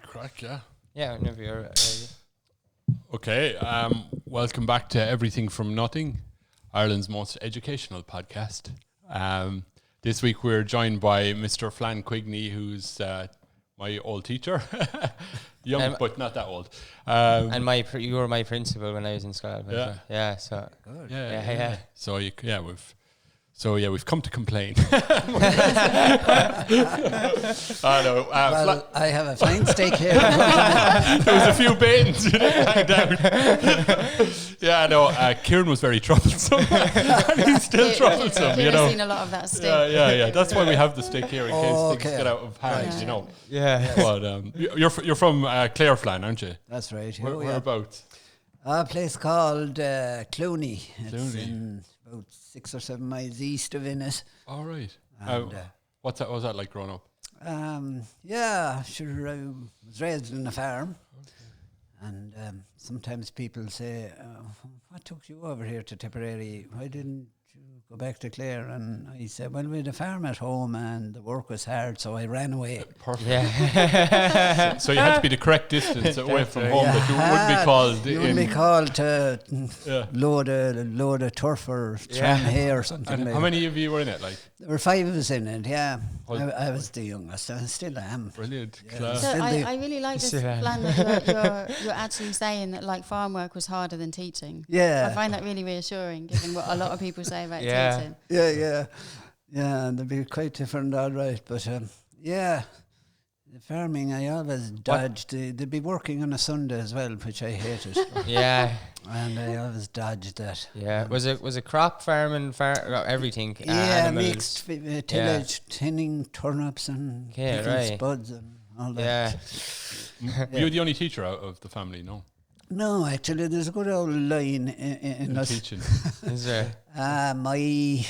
Crack, yeah. Yeah, whenever you're ready. Okay, welcome back to Everything from Nothing, Ireland's most educational podcast. This week we're joined by Mr. Flan Quigney, who's my old teacher. Young, but not that old. And you were my principal when I was in Scoil. Yeah. Yeah, so... Good. Yeah. So, we've come to complain. I know. Well, I have a fine steak here. There was a few baitings you didn't hang down. Yeah, no, Kieran was very troublesome. And he's still troublesome, you know. I've seen a lot of that steak. Yeah. That's why we have the steak here in case things get out of hand, Right. you know. Yeah. But you're from Clare, Flan, aren't you? That's right. Whereabouts? A place called Quigney. It's Quigney. in about 6 or 7 miles east of Innis. All right. And, What was that like growing up? yeah, sure. I was raised in a farm. And sometimes people say, what took you over here to Tipperary? Why didn't you go back to Clare? And I said, well, we had a farm at home and the work was hard, so I ran away. Perfect. Yeah. So you had to be the correct distance away from home that you wouldn't be called. You wouldn't be called to Yeah. load of turf or tram hay or something And like how that. many of you were in it? Like, There were 5 of us in it, yeah. Well- I was the youngest. I still am. brilliant. Yeah. Class. So Still I really like this Yeah. plan that you're actually saying that like farm work was harder than teaching. I Yeah, find that really reassuring, given what a lot of people say about Yeah. teaching. yeah. And they'd be quite different, all right. But yeah, the farming, I always dodged. They'd be working on a Sunday as well, which I hated. Yeah. And I always dodged that. Yeah. Was it crop farming, everything? Yeah, animals? mixed tillage, tinning turnips and Okay, picking right. spuds and all that. Yeah. Were you the only teacher out of the family? No. No, actually, there's a good old line in us. Teaching. Is there? My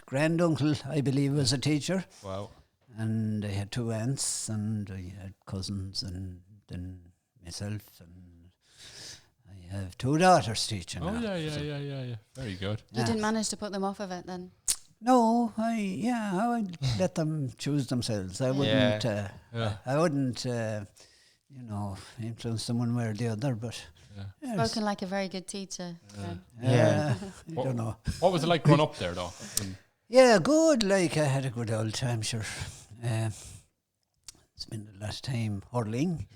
granduncle, I believe, was a teacher, Wow. and I had 2 aunts, and I had cousins, and then myself, and I have 2 daughters teaching. Oh now. yeah. Very good. You Yeah. didn't manage to put them off of it then. No, I'd let them choose themselves. I wouldn't. Yeah. I wouldn't. Influence them one way or the other. But yes. Spoken like a very good teacher. So. Yeah. I don't know. What was it like growing up there, though? Yeah, good. Like I had a good old time, sure. Spent a lot of time hurling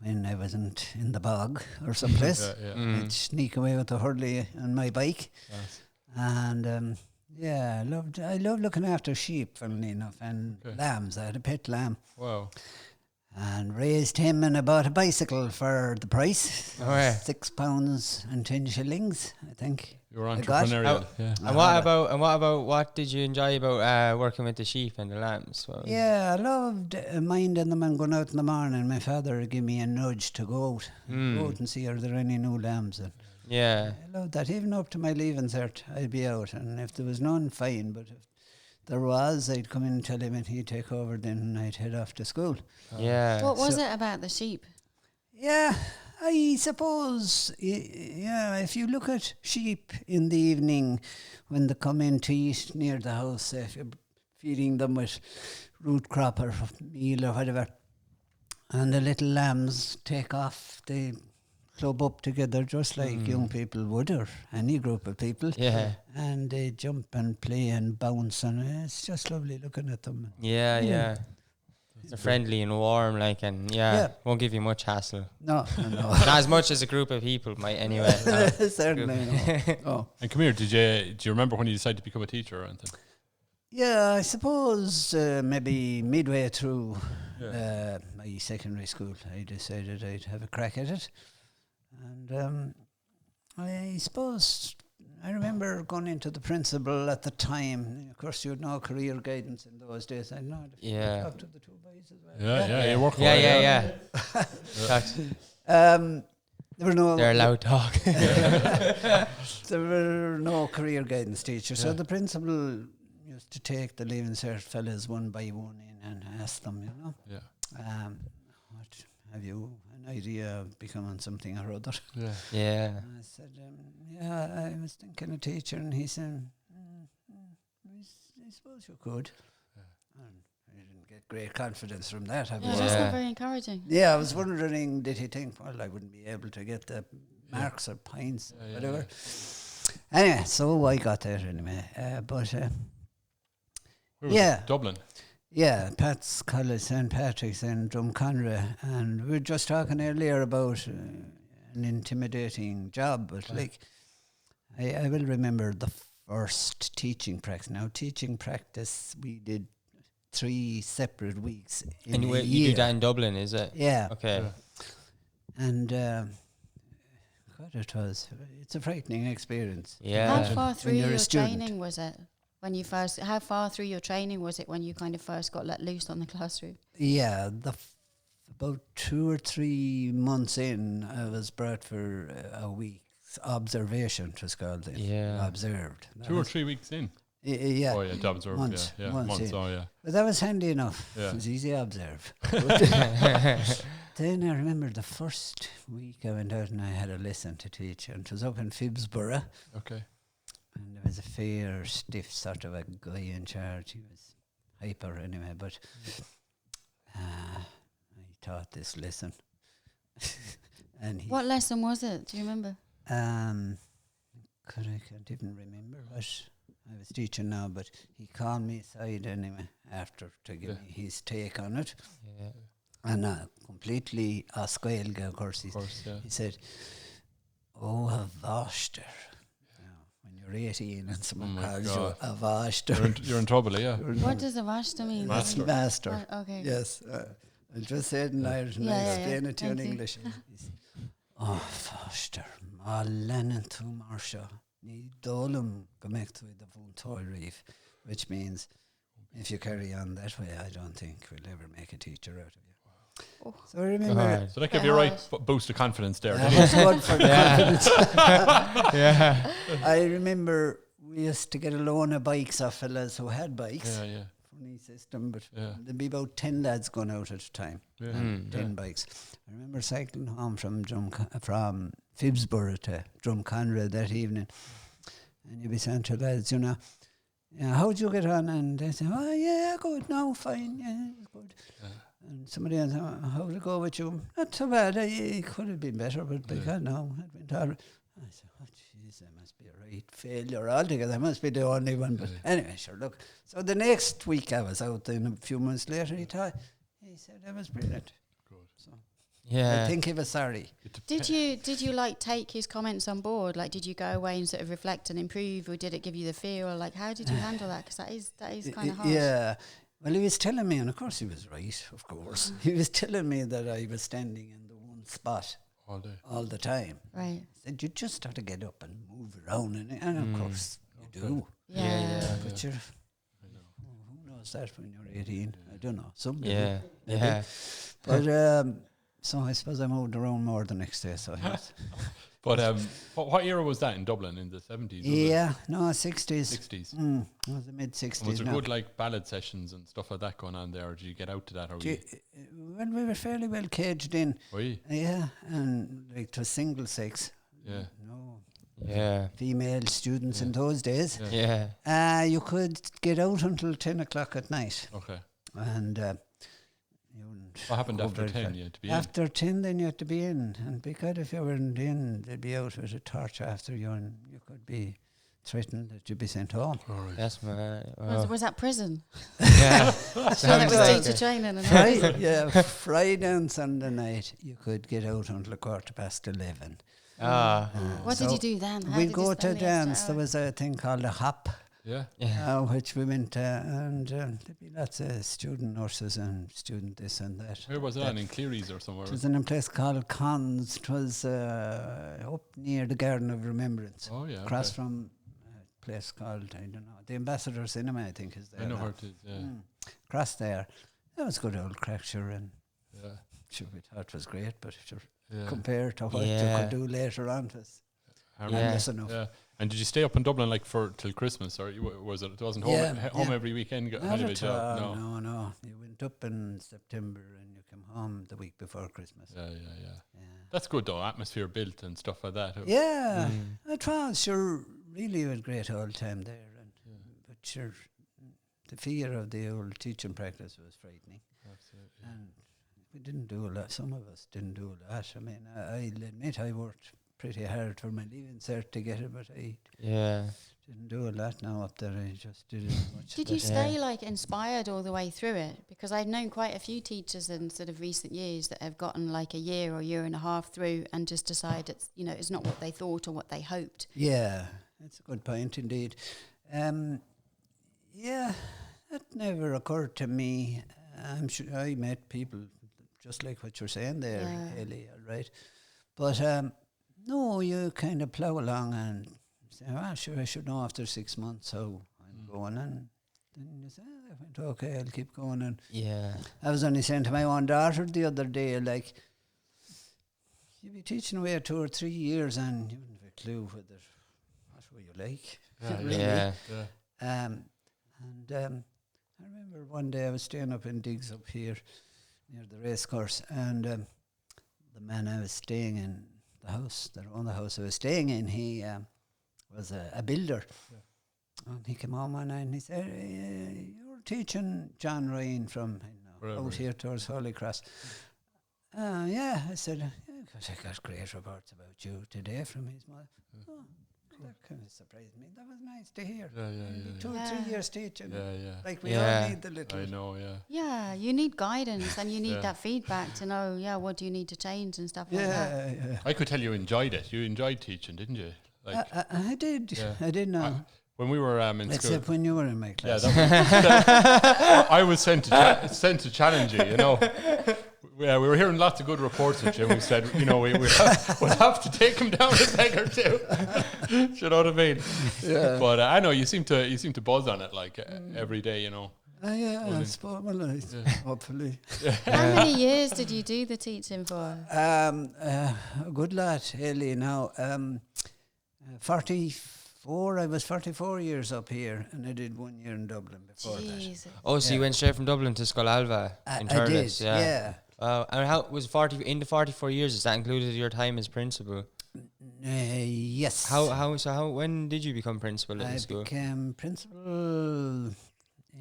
when I wasn't in the bog or someplace. Yeah. I'd sneak away with the hurley on my bike, Yes. and I loved looking after sheep, funnily enough, and lambs. I had a pet lamb. Wow. And raised him, and I bought a bicycle for the price. Oh, yeah. £6 and 10 shillings, I think. You were I got- entrepreneurial. Yeah. And what about what did you enjoy about working with the sheep and the lambs? What was- Yeah, I loved minding them and going out in the morning. My father would give me a nudge to go out and see are there any new lambs. And Yeah. I loved that. Even up to my leaving cert, I'd be out. And if there was none, fine. But if there was, I'd come in and tell him and he'd take over, then I'd head off to school. Yeah. What was it about the sheep? Yeah, I suppose, if you look at sheep in the evening when they come in to eat near the house, if you're feeding them with root crop or meal or whatever, and the little lambs take off, they club up together just like young people would, or any group of people. Yeah. And they jump and play and bounce, and it's just lovely looking at them. Yeah. They're friendly and warm, like, and won't give you much hassle. No. Not as much as a group of people might, anyway. Certainly. No. Oh. And come here. Do you remember when you decided to become a teacher or anything? Yeah, I suppose maybe midway through my secondary school, I decided I'd have a crack at it. And I suppose I remember going into the principal at the time. Of course, you had no career guidance in those days. I don't know if you talked to the 2 boys as well. Yeah. You work. Yeah. There were no. They're loud talk. There were no career guidance teachers, so the principal used to take the leaving cert fellas one by one in and ask them, Yeah. what have you an idea of becoming something or other? Yeah. And I said, I was thinking of teacher, and he said, I suppose you could. And I didn't get great confidence from that. Yeah, that's not very encouraging. Yeah, I was wondering, did he think, well, I wouldn't be able to get the marks or points or whatever. Anyway, so I got there anyway. But Where was it? Dublin. Yeah, Pat's College, St. Patrick's in Drumconra. And we were just talking earlier about an intimidating job. But like, I will remember the first teaching practice. Now, teaching practice, we did 3 separate weeks in And a you year. do that in Dublin, is it? Yeah. Okay. And God, it's a frightening experience. Yeah. How far through When you're a your student. training was it? How far through your training was it when you kind of first got let loose on the classroom? Yeah, about 2 or 3 months in, I was brought for a week's observation to Scoil. Yeah. Observed. 2 or 3 weeks in. Yeah. Oh yeah, to observe. Months, Yeah, months months. in. Oh yeah. But that was handy enough. Yeah. It was easy to observe. Then I remember the first week I went out and I had a lesson to teach, and it was up in Phibsborough. Okay. And there was a fair, stiff sort of a guy in charge. He was hyper anyway, but I taught this lesson. And he, What lesson was it? Do you remember? I can't even remember what I was teaching now, but he called me aside anyway after to give me his take on it. Yeah. And completely Scoil, of course. He said, "Oh, a Voster." When you're 18 and someone calls you a Voster. You're in trouble, yeah. What does a Vashta mean? Master. Okay. Yes. I'll just say it in Irish and I'll explain it to you in English. Oh, Foster, má lenin tú mar seo, ní dólam go mbeadh tú the bhún tóiríomh, which means if you carry on that way, I don't think we'll ever make a teacher out of you. Oh. So I remember... So that gave you a right boost of confidence there. That was good for confidence. Yeah. I remember we used to get a loan of bikes off fellas who had bikes. Yeah. Funny system, but Yeah. there'd be about 10 lads going out at a time. Yeah. 10 bikes. I remember cycling home from Phibsborough to Drumconra that evening, and you'd be saying to lads, how'd you get on? And they say, oh yeah, good, no, fine, yeah, good. And somebody else, how'd it go with you? Not so bad, it could have been better, but because no, it went all right. I said, oh jeez, I must be a right failure altogether. I must be the only one. But anyway, sure, look. So the next week I was out, then a few months later, he said I was brilliant. Good. So Yeah. I think he was sorry. Did you like take his comments on board? Like, did you go away and sort of reflect and improve, or did it give you the fear, or like how did you handle that? Because that is kind of hard. Yeah. Well, he was telling me, and of course he was right, of course. He was telling me that I was standing in the one spot all the time. Right. He said, you just have to get up and move around. And of course you do. Yeah. But you're... Who knows that when you're 18? I don't know. Somebody. Yeah. maybe. Yeah. But so I suppose I moved around more the next day. So But what era was that in Dublin? In the 70s? yeah, no, 60s. 60s. It was the mid 60s. Was there good like ballad sessions and stuff like that going on there, or did you get out to that? Or Well, we were fairly well caged in. were you? Yeah, and like to single sex. Yeah. No Yeah. female students in those days. Yeah. You could get out until 10 o'clock at night. Okay. And What happened after 10? You had to be after 10, then you had to be in. And because if you weren't in, they'd be out with a torch after you, and you could be threatened that you'd be sent home. in. All right. That's my. Was that prison? Yeah. So that was teacher training. And Friday and Sunday night, you could get out until 11:15. what did you do then? How We'd did you go spend to the extra dance. There hour? was a thing called a hop, Yeah. which we went to, and there'd be lots of student nurses and student this and that. Where was that? In Cleary's or somewhere? It was in a place called Cons. It was up near the Garden of Remembrance. Oh yeah. Across from a place called, I don't know, the Ambassador Cinema, I think is there. I know now. where it is. Yeah. Across there. That was good old crack, sure, and Yeah. sure, we thought it was great, but sure, Yeah. compared to what you Yeah. could do later on, it was Yeah. enough. Yeah. And did you stay up in Dublin like for till Christmas, or was it? It wasn't home. Home every weekend. Not Had a at job? all, No. no. You went up in September and you came home the week before Christmas. Yeah. That's good though. Atmosphere built and stuff like that. Yeah, it was. Sure, really a great old time there. And but sure, the fear of the old teaching practice was frightening. Absolutely. And we didn't do a lot. Some of us didn't do a lot. I mean, I'll admit I worked pretty hard for my leaving cert to get it, but I didn't do a lot now up there. I just did as much. Did you stay like inspired all the way through it? Because I've known quite a few teachers in sort of recent years that have gotten like a year or year and a half through and just decided it's, you know, it's not what they thought or what they hoped. Yeah, that's a good point indeed. Yeah, that never occurred to me. I'm sure I met people just like what you're saying there, Ailbhe, all right. But no, you kind of plough along and say, sure, I should know after 6 months how I'm going. And then you say, I went, okay, I'll keep going. And I was only saying to my own daughter the other day, like, you'll be teaching away 2 or 3 years and you wouldn't have a clue what were you like. I remember one day I was staying up in digs up here near the race course, and the man I was staying in, the house I was staying in, he was a builder. And he came home one night and he said, you're teaching John Ryan from out here towards Holy Cross. I said, because I got great reports about you today from his mother. That kind of surprised me. That was nice to hear. 2 or 3 years teaching. Like we all need the little. I know, Yeah, you need guidance and you need that feedback to know, what do you need to change and stuff like that. Yeah. I could tell you enjoyed it. You enjoyed teaching, didn't you? Like I did. Yeah. I did know. When we were in school. Except when you were in my class. I was sent to challenge you, you know. Yeah, we were hearing lots of good reports of you, and we said, you know, we'll have to take him down a peg or two. Do you know what I mean? Yeah. But I know you seem to buzz on it like every day, you know. I suppose, hopefully. How many years did you do the teaching for? A good lot, Ailbhe, now. 44, I was 44 years up here, and I did 1 year in Dublin before that. Oh, so you went straight from Dublin to Scoil in Turles? I did, yeah. And how was 44 years? Is that included your time as principal? Yes. When did you become principal at the school? I became principal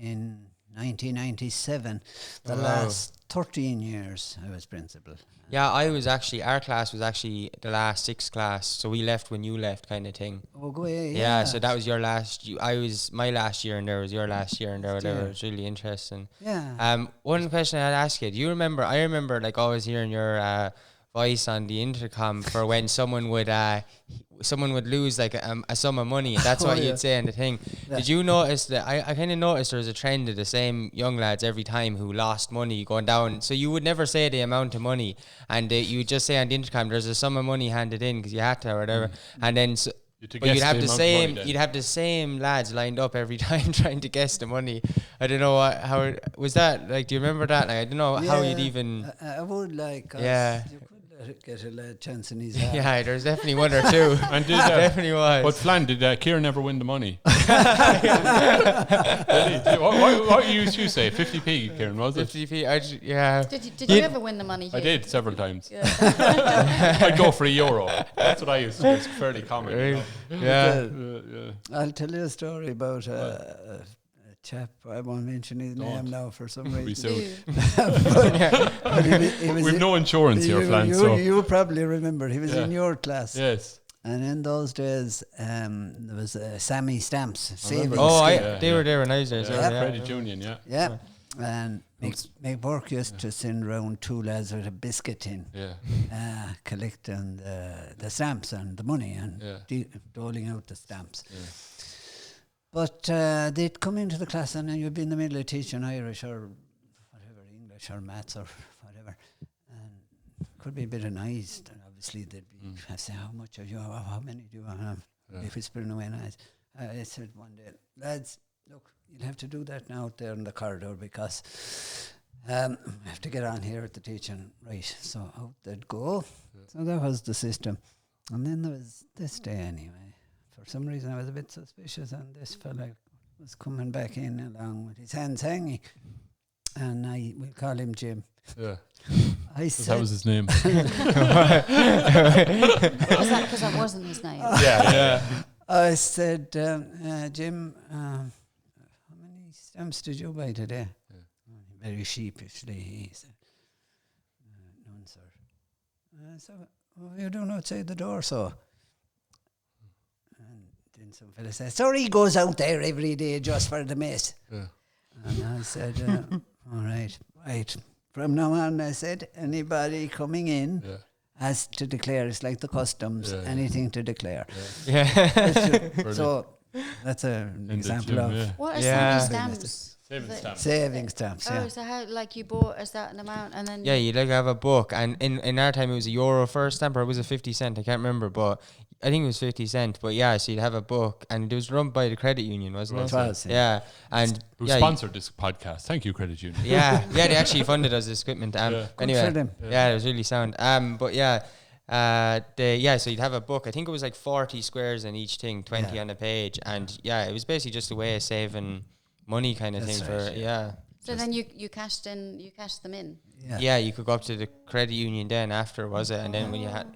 in 1997. The last 13 years I was principal. Yeah, our class was actually the last 6th class, so we left when you left, kind of thing. Oh, go ahead. Yeah, so that was your last. My last year, and there was your last year, and there whatever. It was really interesting. Yeah. One question I'd ask you: do you remember? I remember like always hearing your voice on the intercom for when someone would lose like a sum of money, and that's what you'd say in the thing. Yeah. Did you notice that? I kind of noticed there was a trend of the same young lads every time who lost money going down. So you would never say the amount of money, and you would just say on the intercom, "There's a sum of money handed in," because you had to or whatever, and then. But you'd have the same lads lined up every time trying to guess the money. I don't know how it was that. Like, do you remember that? Like, I don't know how you'd even. I would like. Yeah. Get a lad chance in his hand. Yeah, there's definitely one or two. And definitely was. But Flan, did Kieran ever win the money? What you say? 50p, Kieran, was it? 50p, yeah. Did you ever win the money? I did several times. Yeah. I'd go for €1. That's what I used to do. It's fairly common. You know? Yeah. I'll tell you a story about chap, I won't mention his name now for some reason. We've no insurance here, Flan. You probably remember, he was in your class. Yes. And in those days, there was Sammy Stamps savings. They were nice days. Credit union, yeah. And Mick Burke used to send round 2 lads with a biscuit in, collecting the stamps and the money and doling out the stamps. Yeah. But they'd come into the class and you'd be in the middle of teaching Irish or whatever, English or maths or whatever, and could be a bit of noise. And obviously they'd be say, how much have you? How many do you have? If it's whispering away noise. I said one day, lads, look, you'll have to do that now out there in the corridor because I have to get on here at the teaching. Right, so out they'd go. Yeah. So that was the system. And then there was this day anyway. For some reason I was a bit suspicious, and this fella was coming back in along with his hands hanging, and we'll call him Jim. Yeah. That was his name. Was that because that wasn't his name? Yeah. I said, Jim, how many stamps did you buy today? Yeah. Very sheepishly, he said. None, sir. So, what are you doing outside the door, so? And then some fella said, sorry, he goes out there every day just for the mess. Yeah. And I said, all right. From now on, I said, anybody coming in has to declare. It's like the customs, anything to declare. Yeah. So that's an example of what are stamps? saving stamps. Oh, so how, like, you bought a certain amount and then... Yeah, you'd like have a book, and in our time it was €1 for a stamp, or it was a 50 cent, I can't remember, but I think it was 50 cent. But yeah, so you'd have a book, and it was run by the credit union, wasn't it? It was, yeah. And who sponsored this podcast? Thank you, Credit Union. Yeah, they actually funded us this equipment. Good Anyway, for them. yeah, it was really sound. But yeah, so you'd have a book. I think it was like 40 squares in each thing, 20 on a page, and yeah, it was basically just a way of saving money kind of That's thing right, for yeah. So then you cashed them in. Yeah, you could go up to the credit union then after, was it? And then when you had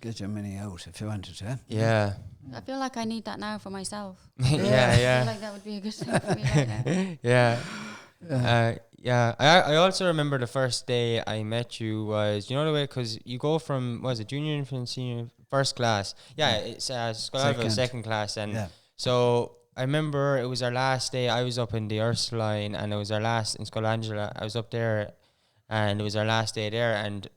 get your money out if you wanted to. Yeah. I feel like I need that now for myself. Yeah, I feel yeah. like that would be a good thing for me right now. Yeah. I also remember the first day I met you was, you know the way, because you go from, was it junior, infant, senior, first class? Yeah, it's Scoil second class. And so I remember it was our last day. I was up in the Ursuline, and it was our last in Scoil Angela. I was up there, and it was our last day there. And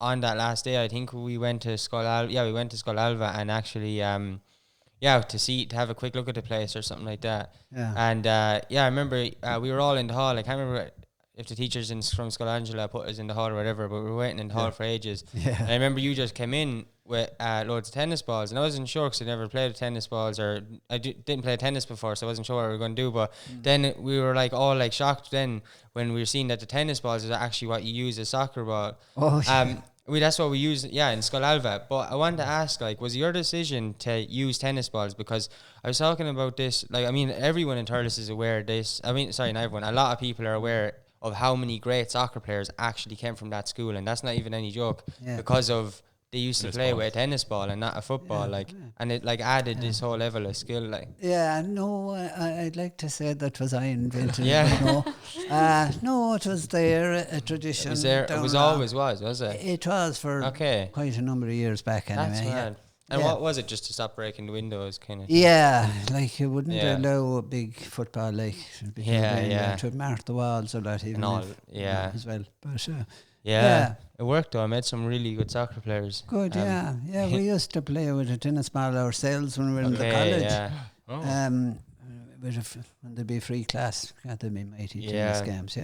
on that last day, I think we went to Scoil. We went to Scoil Ailbhe, and actually, to have a quick look at the place or something like that. Yeah. And I remember we were all in the hall. I can't remember if the teachers from Scoil Angela put us in the hall or whatever, but we were waiting in the hall for ages. Yeah. And I remember you just came in with loads of tennis balls, and I wasn't sure because I never played with tennis balls, or I didn't play tennis before, so I wasn't sure what we were going to do. But then we were like all like shocked then when we were seeing that the tennis balls is actually what you use as soccer ball. Oh, yeah. That's what we use, in Scoil Ailbhe. But I wanted to ask, like, was it your decision to use tennis balls? Because I was talking about this, like, I mean, everyone in Thurles is aware of this. I mean, sorry, not everyone. A lot of people are aware of how many great soccer players actually came from that school, and that's not even any joke, because of they used to play with a tennis ball and not a football, and it like added this whole level of skill, like. Yeah, no, I'd like to say that was I invented. Yeah. But no, it was there, a tradition. It was there. It was always was it? It was for quite a number of years back. Anyway, that's mad. And what was it? Just to stop breaking the windows, kind of? Yeah, like you wouldn't allow a big football, like to mark the walls or that, even as well. But it worked though. I met some really good soccer players. Good, we used to play with a tennis ball ourselves when we were in the college. Yeah. When there'd be free class, there'd be mighty tennis games.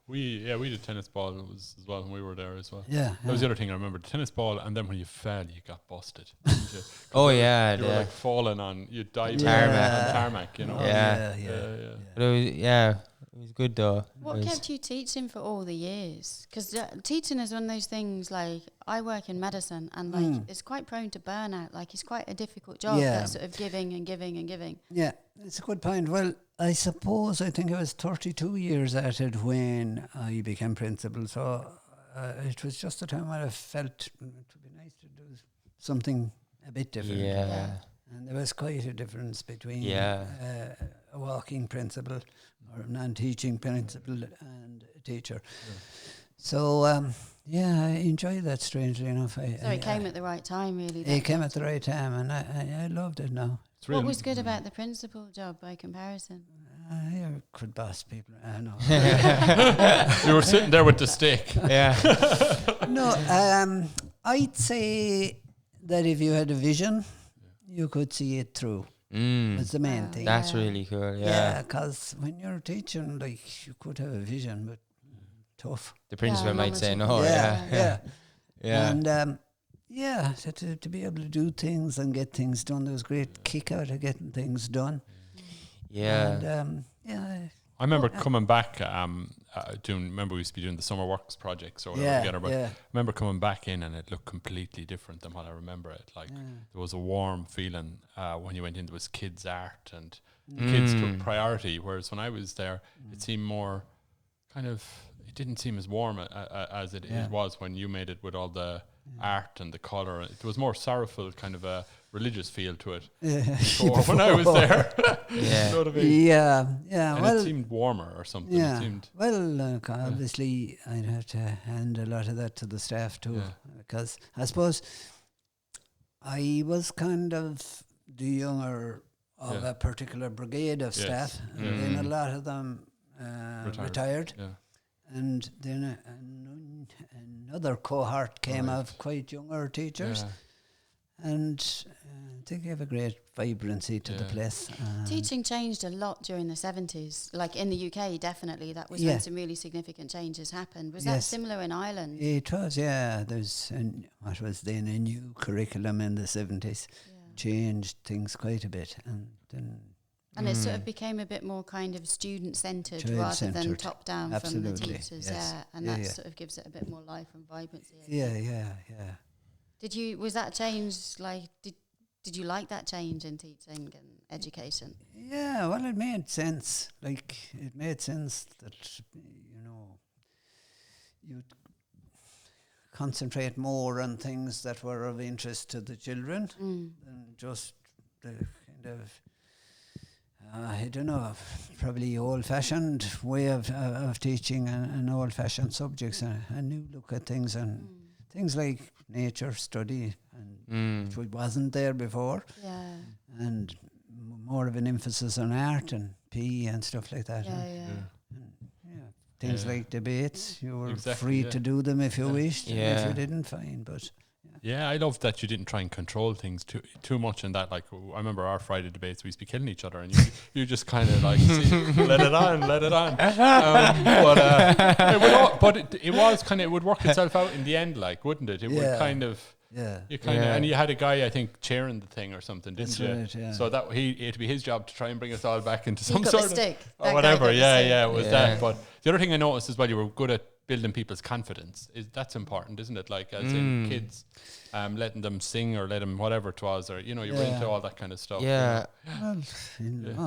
We did tennis ball as well when we were there as well. Yeah, that was the other thing I remember. The tennis ball, and then when you fell, you got busted. You were like falling on, you died on tarmac, you know. It was good though. What kept you teaching for all the years? Because teaching is one of those things, like, I work in medicine, and like it's quite prone to burnout. Like, it's quite a difficult job, that sort of giving and giving and giving. Yeah, it's a good point. Well, I think I was 32 years at it when I became principal, so it was just a time where I felt it would be nice to do something a bit different. Yeah. And there was quite a difference between a walking principal or a non-teaching principal and a teacher. So, I enjoyed that, strangely enough. So it came at the right time, really. It came at the right time, and I loved it now. What was good about the principal job by comparison? You could boss people. No. You were sitting there with the stick. No, I'd say that if you had a vision, you could see it through. That's the main thing. That's really cool. Yeah, because when you're teaching, like, you could have a vision, but tough. The principal might say no. Yeah. And so to be able to do things and get things done, there was great kick out of getting things done. Yeah. And, I remember coming back, remember we used to be doing the summer works projects or whatever together, but I remember coming back in and it looked completely different than what I remember it. Like, there was a warm feeling when you went into it, kids' art, and kids took priority, whereas when I was there, it seemed more it didn't seem as warm as it was when you made it with all the art and the colour. It was more sorrowful, kind of a religious feel to it before when I was there. Yeah. You know what I mean? Yeah. And Well, it seemed warmer or something. yeah. It seemed, Well, obviously, I'd have to hand a lot of that to the staff too, because I suppose I was kind of the younger of a particular brigade of staff, and then a lot of them retired. Yeah. And then another cohort came of quite younger teachers, and they gave a great vibrancy to the place. Teaching changed a lot during the 70s. Like in the UK, definitely, that was when some really significant changes happened. Was that similar in Ireland? It was, yeah. There's what was then a new curriculum in the 70s. Changed things quite a bit. And then... And it sort of became a bit more kind of student-centred rather than top-down from the teachers. And that sort of gives it a bit more life and vibrancy. Yeah. Was that change, like, did you like that change in teaching and education? Yeah, well, it made sense. Like, it made sense that, you'd concentrate more on things that were of interest to the children than just the kind of... I don't know, probably old-fashioned way of teaching and old-fashioned subjects, a new look at things and things like nature study, and which wasn't there before, and more of an emphasis on art and PE and stuff like that. Things like debates, you were free to do them if you wished, and if you didn't, fine, but... Yeah, I love that you didn't try and control things too much, and that, like, I remember our Friday debates, we used to be killing each other, and you just kind of like let it on. It would work itself out in the end, like, wouldn't it? It would kind of. Yeah, you kind of, and you had a guy, I think, chairing the thing or something, didn't you? Right, yeah. So that it'd be his job to try and bring us all back into some got sort the stick. or whatever. It was that. But the other thing I noticed as well, you were good at building people's confidence. That's important, isn't it? Like, as in kids, letting them sing or let them whatever it was, or you're into all that kind of stuff. Yeah. Well,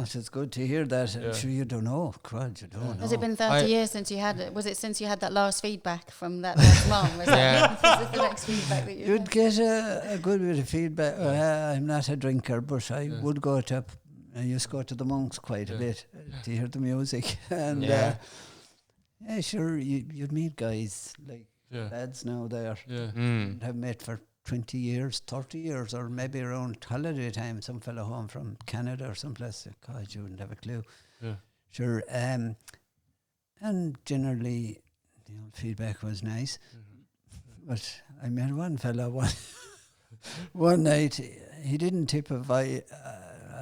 it's good to hear that. I'm sure you don't know. God, you don't know. Has it been 30 years since you had it? Was it since you had that last feedback from that last mom? Was that the next feedback that you'd get a good bit of feedback. I'm not a drinker, but I would go to. I used to go to the monks quite a bit to hear the music, and sure, you'd meet guys like lads now there and have met for 20 years, 30 years, or maybe around holiday time, some fellow home from Canada or someplace. God, you wouldn't have a clue. Yeah. Sure. And generally, the old feedback was nice. But I met one fellow one night. He didn't tip a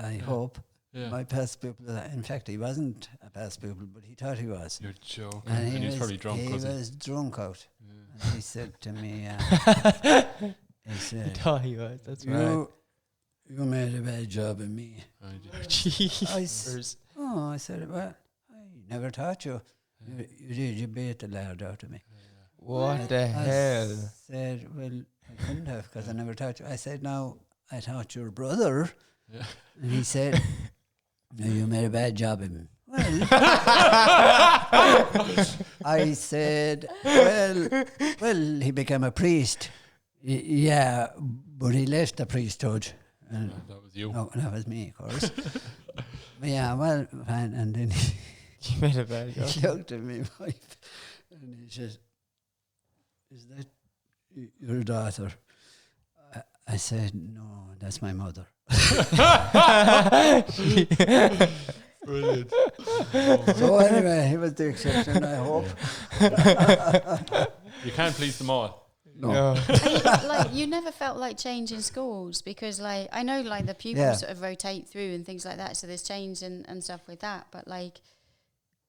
I hope. Yeah. My past pupil. In fact, he wasn't a past pupil, but he thought he was. You're joking. And he was probably drunk. He was drunk out. Yeah. And he said to me, he said, I thought he was. That's right. You made a bad job of me. I said, well, I never taught you. You did. You beat the loud out of me. What the hell? I said, well, I couldn't have because I never taught you. I said, no, I taught your brother. Yeah. And he said, no, you made a bad job of him. Well, I said, well, he became a priest. Yeah, but he left the priesthood. And that was you. No, that was me, of course. Yeah, well, fine. And then he made a bad job. He looked at me, wife, and he said, is that your daughter? I said, no, that's my mother. Brilliant. So anyway, he was the exception, I hope. You can't please them all. No. You never felt like changing schools because, like, I know, like, the pupils sort of rotate through and things like that, so there's change and stuff with that. But, like,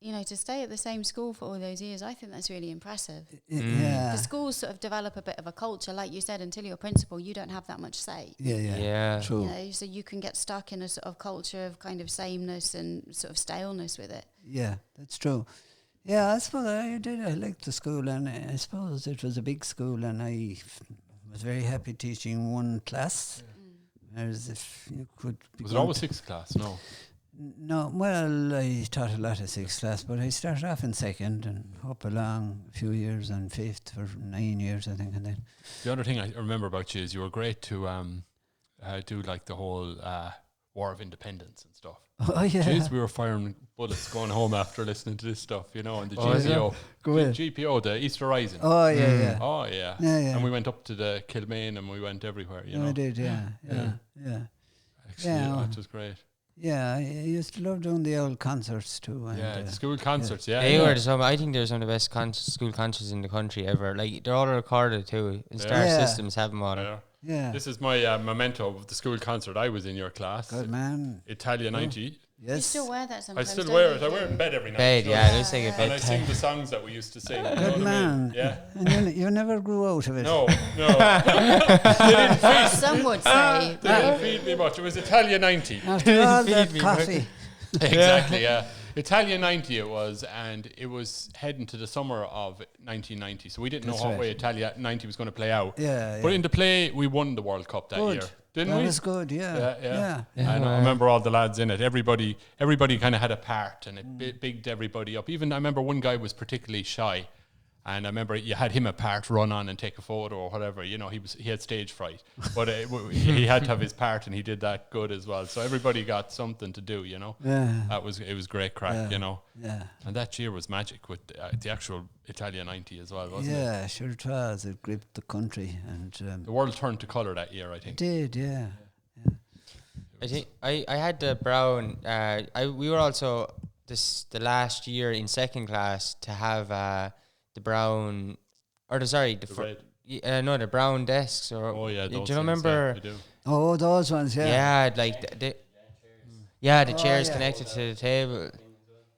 to stay at the same school for all those years, I think that's really impressive. Yeah. The schools sort of develop a bit of a culture, like you said. Until you're principal, you don't have that much say. Yeah. True. So you can get stuck in a sort of culture of kind of sameness and sort of staleness with it. Yeah, that's true. Yeah, I suppose I did. I liked the school, and I suppose it was a big school, and I was very happy teaching one class. Whereas if you could... Was it always sixth class? No. No, well, I taught a lot of sixth class, but I started off in second and up along a few years and fifth for 9 years, I think. And then the other thing I remember about you is you were great to do like the whole War of Independence and stuff. Oh yeah. Jeez, we were firing bullets going home after listening to this stuff, and the GPO. GPO, the Easter Rising. Oh yeah. Oh yeah. And we went up to the Kilmaine, and we went everywhere. We did, yeah. Actually, it was great. Yeah, I used to love doing the old concerts too. And, the school concerts. Yeah, they were some. I think they're some of the best school concerts in the country ever. Like they're all recorded too. And Star Systems have them all. Yeah. This is my memento of the school concert. I was in your class. Good man. Italia 90. Yes. You still wear that sometimes. I still wear it. I wear it in bed every night. It looks like a bed. And I sing the songs that we used to sing. Good man. Yeah. And you never grew out of it. No. They didn't feed. Some would say. They didn't feed me much. It was Italia 90. After all that coffee. Exactly, yeah. Italia 90 it was, and it was heading to the summer of 1990, so we didn't know what way Italia 90 was going to play out. Yeah. But in the play, we won the World Cup that year, didn't we? That was good, yeah. And I remember all the lads in it. Everybody kind of had a part, and it bigged everybody up. Even I remember one guy was particularly shy, and I remember you had him apart, run on and take a photo or whatever. He had stage fright, but he had to have his part, and he did that good as well. So everybody got something to do. Yeah. It was great crack. Yeah. And that year was magic with the actual Italia 90 as well, wasn't it? Yeah, sure it was. It gripped the country, and the world turned to colour that year, I think. It did, yeah. I think I had the brown. We were also the last year in second class to have the brown, or the red. No, the brown desks. Or those do you remember? I do. Oh, those ones, yeah. Yeah, like the chairs connected to the table.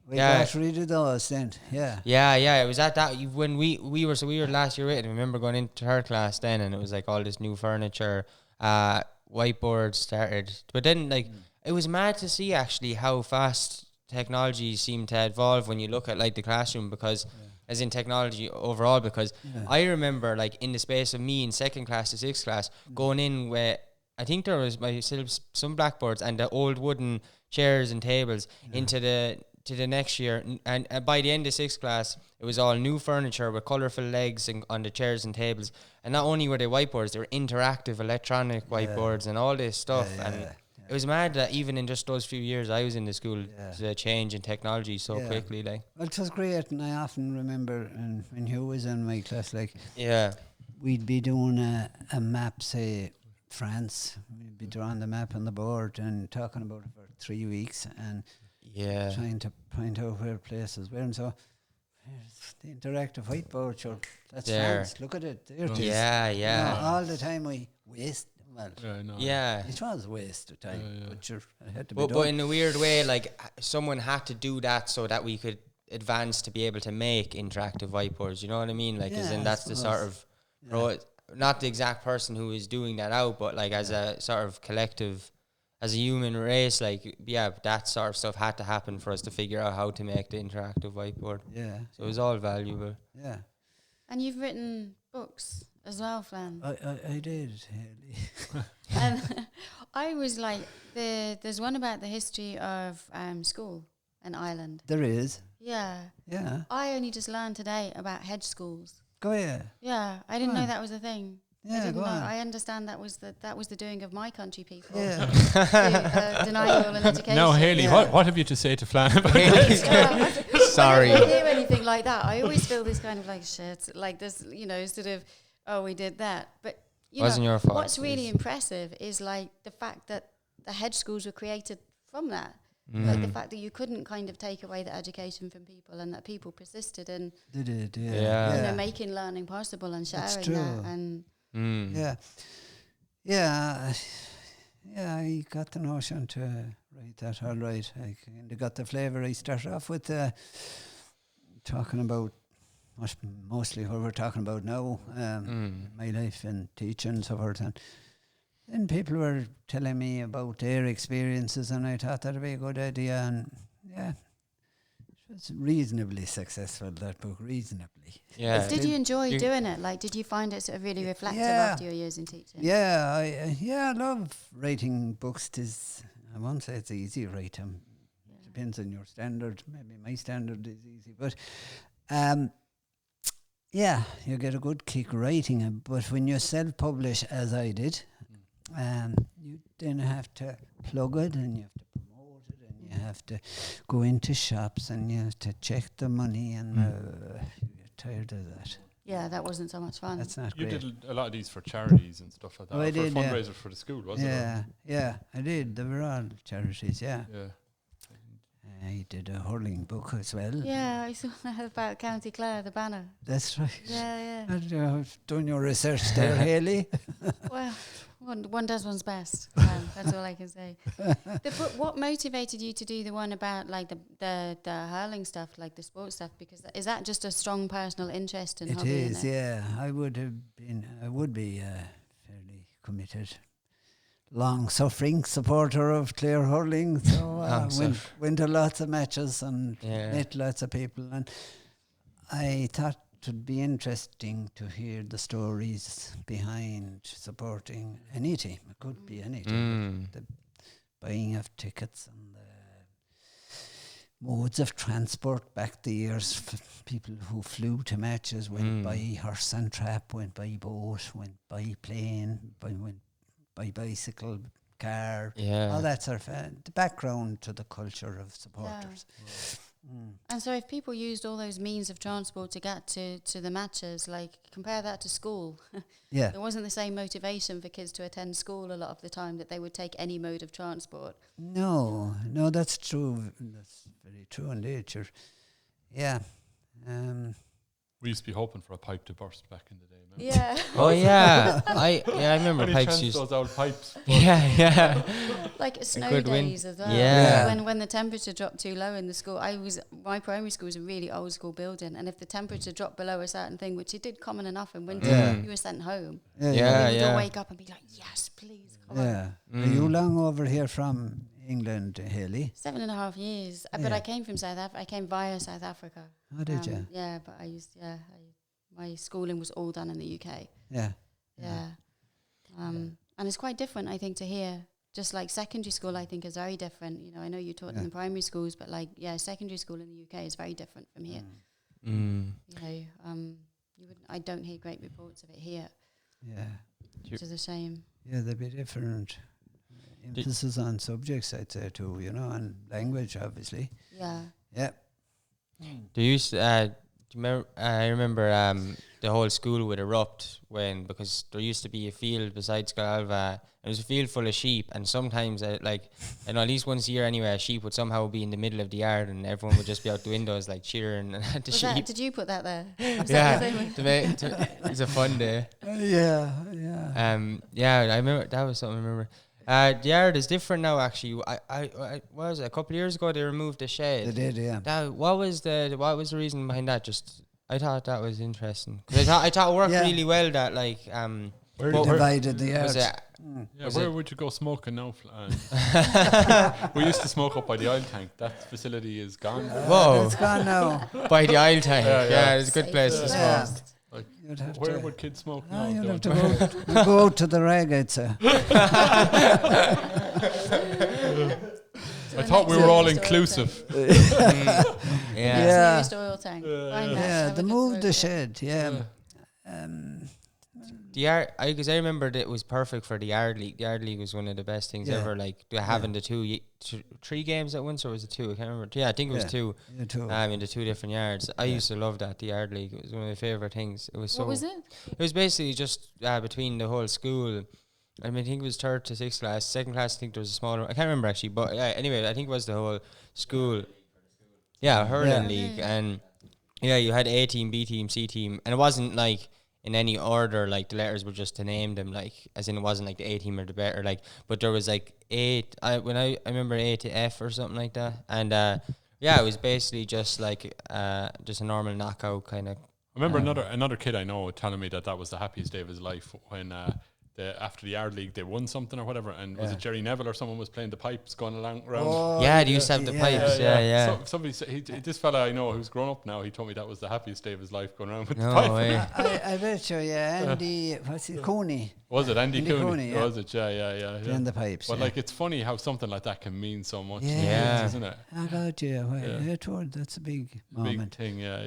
We got rid of those then, yeah. Yeah. It was at that when we were last year with it. I remember going into her class then, and it was like all this new furniture, whiteboards started. But then it was mad to see actually how fast technology seemed to evolve when you look at like the classroom, because as in technology overall, because I remember like in the space of me in second class to sixth class going in where I think there was some blackboards and the old wooden chairs and tables into the next year, and by the end of sixth class it was all new furniture with colourful legs on the chairs and tables, and not only were they whiteboards, they were interactive electronic whiteboards and all this stuff. It was mad that even in just those few years I was in the school, the change in technology so quickly. Like, well, it was great, and I often remember, and when Hugh was in my class, we'd be doing a map, say France. We'd be drawing the map on the board and talking about it for 3 weeks, and trying to point out where places were. And so here's the interactive whiteboard. Sure, that's France. Look at it. There it is. Yeah. All the time we waste. Well, it was a waste of time, but sure, it had to be done. But in a weird way, like someone had to do that so that we could advance to be able to make interactive whiteboards. You know what I mean? Like, as in that's the sort of not the exact person who is doing that out, but like as a sort of collective, as a human race, like that sort of stuff had to happen for us to figure out how to make the interactive whiteboard. Yeah, so it was all valuable. Yeah, and you've written books as well, Flan. I did. And I was like, there's one about the history of Scoil in Ireland. There is. Yeah. I only just learned today about hedge schools. Go ahead. Yeah, I didn't know that was a thing. Yeah, I didn't go know. on. I understand that was the doing of my country people. Yeah. To deny you all an education. Now, Hayley, what have you to say to Flan about this? Sorry. When I hear anything like that, I always feel this kind of like shit, like this, sort of, oh, we did that. But wasn't your fault. What's really impressive is like the fact that the hedge schools were created from that. Like the fact that you couldn't kind of take away the education from people, and that people persisted in They did, making learning possible and sharing That's true. that. And I got the notion to write that all right. I kind of got the flavour. I started off with talking about mostly what we're talking about now, my life and teaching and so forth. And then people were telling me about their experiences, and I thought that'd be a good idea. And it was reasonably successful, that book, reasonably. Yeah. Did you enjoy doing it? Like, did you find it sort of really reflective after your years in teaching? Yeah, I love writing books. I won't say it's easy to write them. It depends on your standard. Maybe my standard is easy, but you get a good kick writing it. But when you self-publish, as I did, you then have to plug it and you have to promote it and you have to go into shops and you have to check the money and you get tired of that. Yeah, that wasn't so much fun. That's not You great. did a lot of these for charities and stuff like that. Oh, I or did, for yeah. fundraisers for the school, wasn't Yeah, I did. They were all charities, yeah. it? Yeah. I did a hurling book as well. Yeah, I saw that about County Clare, the banner. That's right. Yeah. I've done your research there, Hayley. Well, one does one's best. That's all I can say. What motivated you to do the one about like the hurling stuff, like the sports stuff? Because is that just a strong personal interest in It hobby? is, yeah. I would be a fairly committed, long-suffering supporter of Clare hurling. So went to lots of matches and met lots of people. And I thought it would be interesting to hear the stories behind supporting any team. It could be any team. The buying of tickets and the modes of transport back the years. People who flew to matches went by horse and trap, went by boat, went by plane, went by bicycle, car, all that sort of the background to the culture of supporters. And so if people used all those means of transport to get to the matches, like compare that to school. There wasn't the same motivation for kids to attend school a lot of the time that they would take any mode of transport. No, that's true. That's very true indeed. We used to be hoping for a pipe to burst back in the day. Remember? Yeah. Oh yeah, I remember Any pipes chance used. those old pipes. Yeah. Like snow good win. days as well. Yeah. When the temperature dropped too low in the school, my primary school was a really old school building, and if the temperature dropped below a certain thing, which it did common enough in winter, you were sent home. Yeah. You would all wake up and be like, yes, please, come on. Are you long over here from England, Hayley? 7.5 years. But I came from South Africa. I came via South Africa. Oh, did you? Yeah, but my schooling was all done in the UK. Yeah. And it's quite different, I think, to here. Just like secondary school, I think is very different. You know, I know you taught in the primary schools, but secondary school in the UK is very different from here. You know, I don't hear great reports of it here. Yeah. Which is a shame. Yeah, there'd be different emphasis on subjects, I'd say too, you know, and language, obviously. Yeah. Yeah. Do you remember? I remember the whole school would erupt because there used to be a field beside Scoil. It was a field full of sheep, and sometimes, at least once a year anyway, a sheep would somehow be in the middle of the yard, and everyone would just be out the windows like cheering at the sheep. Did you put that there? It was a fun day. Yeah. I remember that was something I remember. The yard is different now. Actually, I was a couple of years ago they removed the shed. They did, yeah. What was the reason behind that? Just I thought that was interesting because I thought it worked really well. That Where divided the yard. Where would you go smoking now? We used to smoke up by the oil tank. That facility is gone. Whoa, It's gone now. by the oil tank. Yeah, it's a good place to Yeah. smoke. Like, Have where to- would kids smoke No, now? you'd They have would- to go out to the rag, I'd say. I thought we were all inclusive. Yeah. Used oil tank. Find that. Yeah, Have they a look moved through the it. shed, yeah. The yard, because I remember that it was perfect for the yard league. The yard league was one of the best things ever. Like having the three games at once, or was it two? I can't remember. Yeah, I think it was two. Yeah, too. In the two different yards. I used to love that, the yard league. It was one of my favorite things. It was What was it? It was basically just between the whole school. I mean, I think it was third to sixth class. Second class, I think there was a smaller. I can't remember actually, but anyway, I think it was the whole school. Yeah, hurling league, and you had A team, B team, C team, and it wasn't like in any order. Like the letters were just to name them, like as in it wasn't like the A team or the better, like. But there was like I remember A to F or something like that, and it was basically just like just a normal knockout kind of. I remember another kid I know telling me that was the happiest day of his life when after the Yard League they won something or whatever, and was it Jerry Neville or someone was playing the pipes going along around? They used to have the pipes. Yeah. So, somebody said this fella I know who's grown up now. He told me that was the happiest day of his life going around with the No pipe. way. I bet you, Andy, what's it, Cooney? Was it Andy Andy Cooney? Cooney, yeah. Was it? Yeah. Playing the pipes. But like, it's funny how something like that can mean so much, to Yeah. kids, isn't it? Oh God, that's a big Big moment. thing, yeah.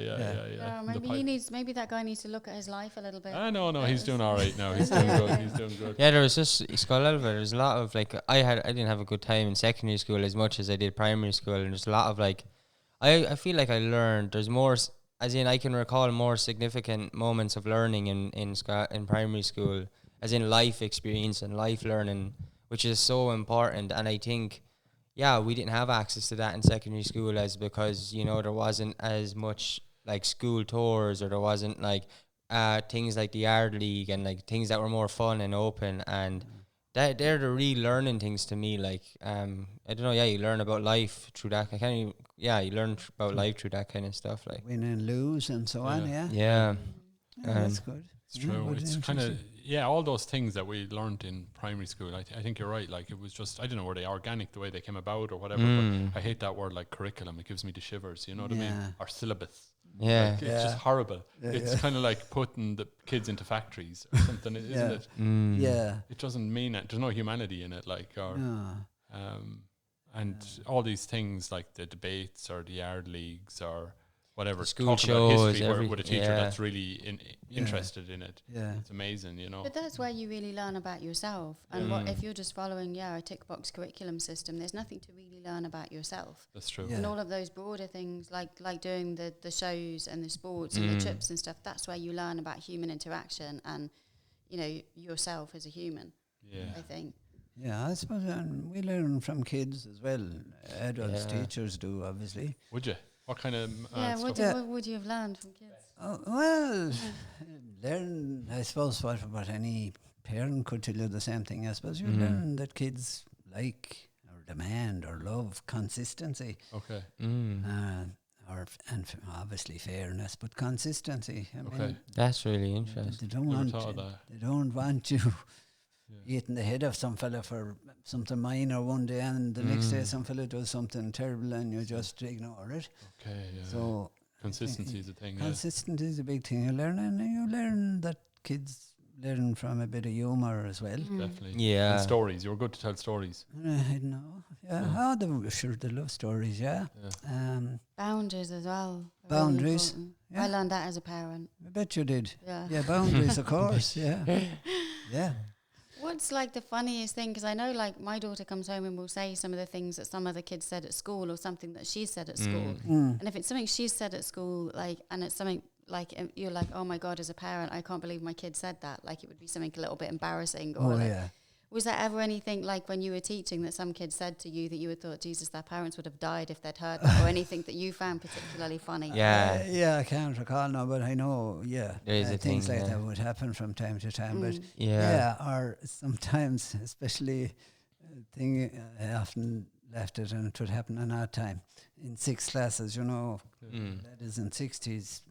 Maybe that guy needs to look at his life a little bit. No, he's doing all right now. He's doing good. He's doing good. Yeah, there was just Scoil. There's a lot of like I didn't have a good time in secondary school as much as I did primary school, and there's a lot of like I feel like I learned. There's more, as in I can recall more significant moments of learning in primary school, as in life experience and life learning, which is so important. And I think, yeah, we didn't have access to that in secondary school, as because there wasn't as much like school tours, or there wasn't like things like the yard league and like things that were more fun and open, and they're the real learning things to me. Like I don't know, you learn about life through that. You learn about life through that kind of stuff, like win and lose and so on. Yeah, That's good. It's true. It's kind of all those things that we learned in primary school. I think you're right. Like it was just, I don't know, were they organic the way they came about or whatever. But I hate that word, like curriculum. It gives me the shivers. You know what I mean? Or syllabus. Yeah, like, it's just horrible. It's kind of like putting the kids into factories or something, isn't it? Yeah, it doesn't mean it. There's no humanity in it, like and all these things like the debates or the yard leagues or whatever, the school talk shows, about history with a teacher that's really interested in it. It's amazing, But that's where you really learn about yourself. And what if you're just following a tick box curriculum system, there's nothing to really learn about yourself. That's true. And all of those broader things like doing the shows and the sports and the trips and stuff, that's where you learn about human interaction and yourself as a human. I think. Yeah, I suppose we learn from kids as well. Adults, teachers do, obviously. Would you? What kind of what would you have learned from kids? Well, learn, I suppose, what any parent could tell you the same thing. I suppose you learn that kids like or demand or love consistency. Okay. Obviously fairness, but consistency. I mean, that's really interesting. They don't want you eating the head of some fella for something minor one day, and the next day some fella does something terrible, and you just ignore it. Okay, yeah. So consistency is a thing. Consistency is a big thing. You learn that kids learn from a bit of humour as well. Definitely. Yeah. And stories. You were good to tell stories. I don't know. Yeah. They love stories. Yeah. Boundaries as well. Boundaries. Really I learned that as a parent. I bet you did. Yeah. Yeah. Boundaries, of course. Yeah. Yeah. What's like the funniest thing? Because I know like my daughter comes home and will say some of the things that some other kids said at school or something that she said at school. And if it's something she's said at school, like, and it's something like you're like, oh my God, as a parent, I can't believe my kid said that. Like it would be something a little bit embarrassing. Or was there ever anything like when you were teaching that some kid said to you that you would thought, Jesus, their parents would have died if they'd heard that, or anything that you found particularly funny? I can't recall now, but I know, there is things like that would happen from time to time. But or sometimes, especially thing I often left it, and it would happen in our time in 6 classes. That is in 60s,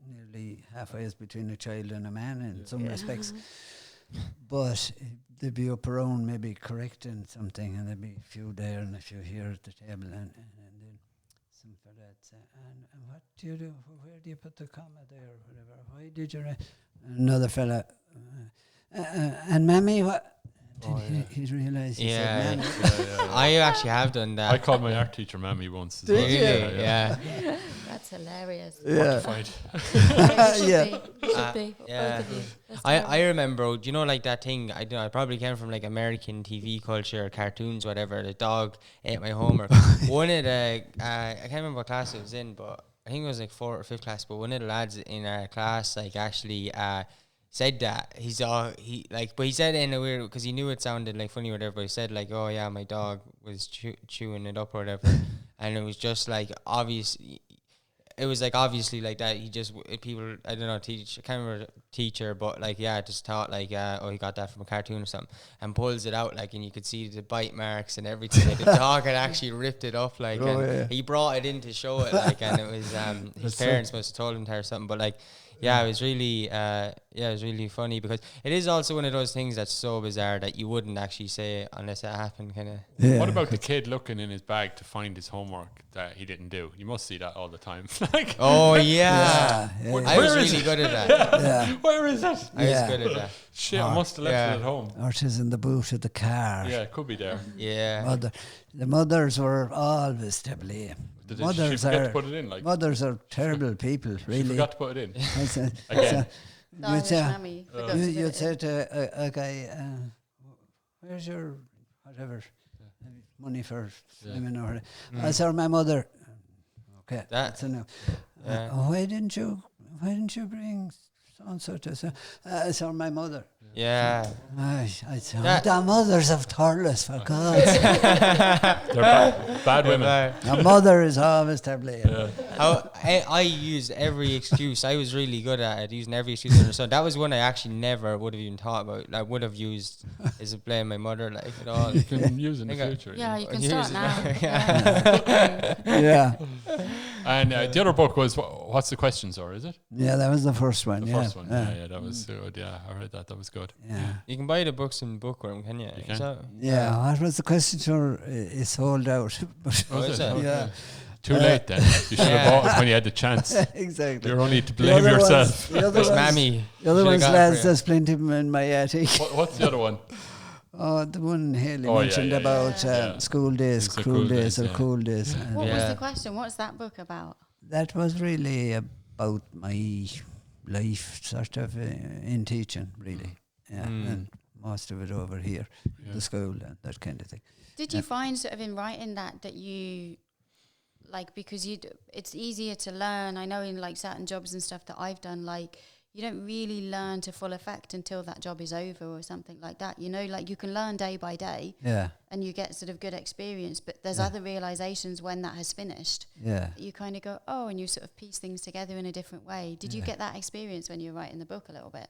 nearly halfway is between a child and a man in some respects. But they'd be up around maybe correcting something, and there'd be a few there and a few here at the table, and then some fella say, and what do you do? Where do you put the comma there or whatever? Why did you another fella, and Mammy, what? He realised he said Mammy. I actually have done that. I called my art teacher Mammy once. Did you? Yeah. That's hilarious. Mortified. Should be. Yeah. I remember, do you know, like that thing, I probably came from like American TV culture, cartoons, whatever, the dog ate my homework. One of the, I can't remember what class it was in, but I think it was like 4th or 5th class, but one of the lads in our class, like actually, said that but he said it in a weird, because he knew it sounded like funny or whatever, but he said like, oh yeah, my dog was chewing it up or whatever. And it was just like obvious. It was like obviously like that. He just people, I don't know, I can't remember teacher, but like just thought like he got that from a cartoon or something, and pulls it out like, and you could see the bite marks and everything. Like, the dog had actually ripped it up like, he brought it in to show it like, and it was his parents must have told him that or something, but like. Yeah, it was really funny, because it is also one of those things that's so bizarre that you wouldn't actually say unless it happened, kind of. Yeah. What about the kid looking in his bag to find his homework that he didn't do? You must see that all the time. Like, oh yeah. I was really good at that. Yeah. Where is it? I was good at that. Shit, I must have left it at home. Or it is in the boot of the car. Yeah, it could be there. Yeah. The mothers were always to blame. Did she forget to put it in? Like, mothers are terrible people, really. She forgot to put it in. So The Irish mammy. You'd say to a guy, where's your whatever money for swimming or I saw my mother. Okay, that's enough. Why didn't you bring so and so to so? I saw my mother. Yeah. I said, the mothers of Thurles, for God's sake. They're bad women. A mother is always to blame. I used every excuse. I was really good at it, using every excuse under the sun. That was one I actually never would have even thought about. I would have used is to blame my mother, like, at all. You can use in the future. Yeah, you can start now. Yeah. And the other book was, what's the question, sir, is it? Yeah, that was the first one. The first one, yeah, that was good. Yeah, I heard that. That was good. Yeah. You can buy the books in Bookworm, can you? You can. So, Yeah, what was the question, sir? It's sold out. But Was it? Okay. yeah. Too late then. You should have bought it when you had the chance. Exactly. You're only to blame yourself. The other It's ones, mammy. the other ones, lads, there's plenty of them in my attic. What's the other one? Oh, the one Haley Oh, mentioned about school days, It's the cruel cool days, days, or cool days. And What was the question? What's that book about? that was really about my life, sort of, in teaching, really. Yeah, and most of it over here, the school and that kind of thing. Did you find sort of in writing that you, like, because it's easier to learn, I know in like certain jobs and stuff that I've done, like, you don't really learn to full effect until that job is over or something like that. You know, like you can learn day by day and you get sort of good experience, but there's other realizations when that has finished. Yeah. You kind of go, oh, and you sort of piece things together in a different way. Did you get that experience when you were writing the book a little bit?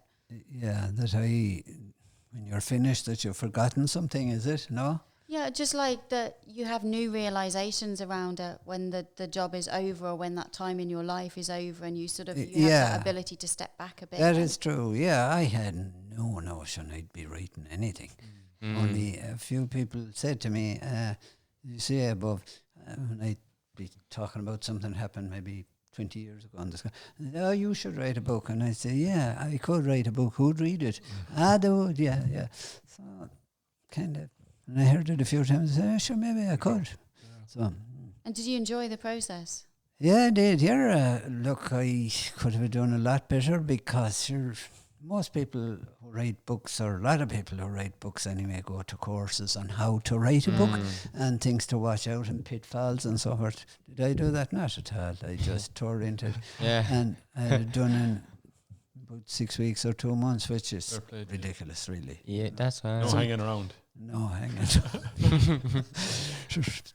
Yeah, that when you're finished, that you've forgotten something, is it? No? Yeah, just like that you have new realizations around it when the job is over or when that time in your life is over and you sort of you have that ability to step back a bit. That is true. Yeah, I had no notion I'd be writing anything. Only a few people said to me, you see above, when I'd be talking about something happened maybe 20 years ago on the school, oh, you should write a book. And I say, yeah, I could write a book. Who'd read it? They would, yeah. So, kind of. And I heard it a few times. I said, sure, maybe I could. Yeah. So. And did you enjoy the process? Yeah, I did. Look, I could have done a lot better because most people who write books, or a lot of people who write books anyway, go to courses on how to write a book and things to watch out and pitfalls and so forth. Did I do that? Not at all. I just tore into it. Yeah. And I had it done in about 6 weeks or 2 months, which is ridiculous, really. Yeah, that's right. No hanging around. No, hang on.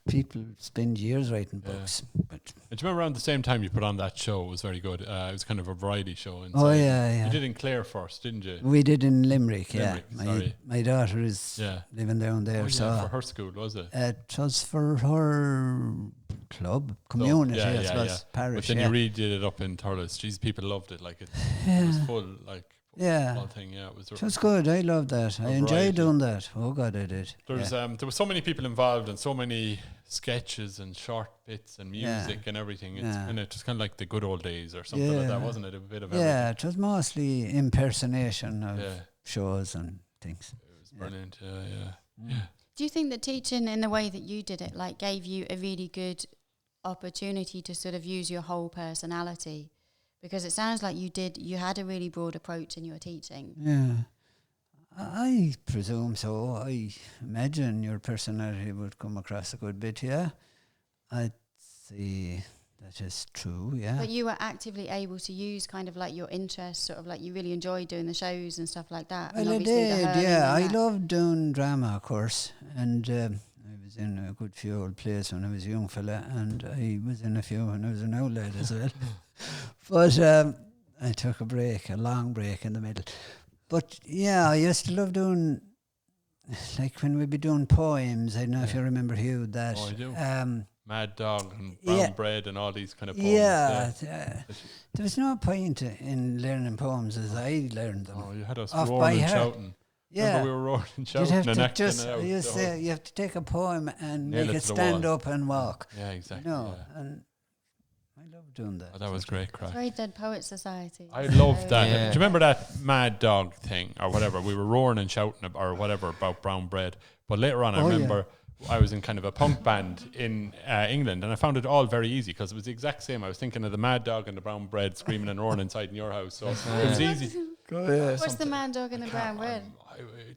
People spend years writing books. But do you remember around the same time you put on that show? It was very good. It was kind of a variety show. Oh, yeah. You did in Clare first, didn't you? We did in Limerick, yeah. Sorry. My daughter is living down there. So for her school, was it? It was for her club, community, I suppose, parish. But then you redid it up in Thurles. Jeez, people loved it. Like it was full, like. Whole thing, it was good. I loved that. I enjoyed doing that. Oh God, I did. There were so many people involved and so many sketches and short bits and music and everything. It's just kind of like the good old days or something like that, wasn't it? A bit of everything. Yeah, it was mostly impersonation of shows and things. It was brilliant. Do you think that teaching in the way that you did it, like, gave you a really good opportunity to sort of use your whole personality? Because it sounds like you had a really broad approach in your teaching. Yeah. I presume so. I imagine your personality would come across a good bit, yeah. I'd say that is true, yeah. But you were actively able to use kind of like your interests, sort of like you really enjoyed doing the shows and stuff like that. Well, I did, yeah. I loved doing drama, of course. And I was in a good few old plays when I was a young fella, and I was in a few when I was an old lad as well. But I took a long break in the middle. But yeah, I used to love doing, like when we'd be doing poems. I don't know if you remember Hugh, that. Oh, I do. Mad Dog and Brown Bread and all these kind of poems. Yeah. There was no point in learning poems as I learned them. Oh, you had us roaring and shouting. Yeah. Remember we were roaring and shouting and acting it out. You have to take a poem and make it stand up and walk. Yeah, exactly. And I love doing that. Oh, that was great crack. It's very Dead Poets Society. I loved that. Yeah. Do you remember that Mad Dog thing or whatever? We were roaring and shouting or whatever about brown bread. But later on, I remember I was in kind of a punk band in England, and I found it all very easy because it was the exact same. I was thinking of the Mad Dog and the brown bread screaming and roaring inside in your house. So it was easy. What's the Mad Dog in the Brown Bread?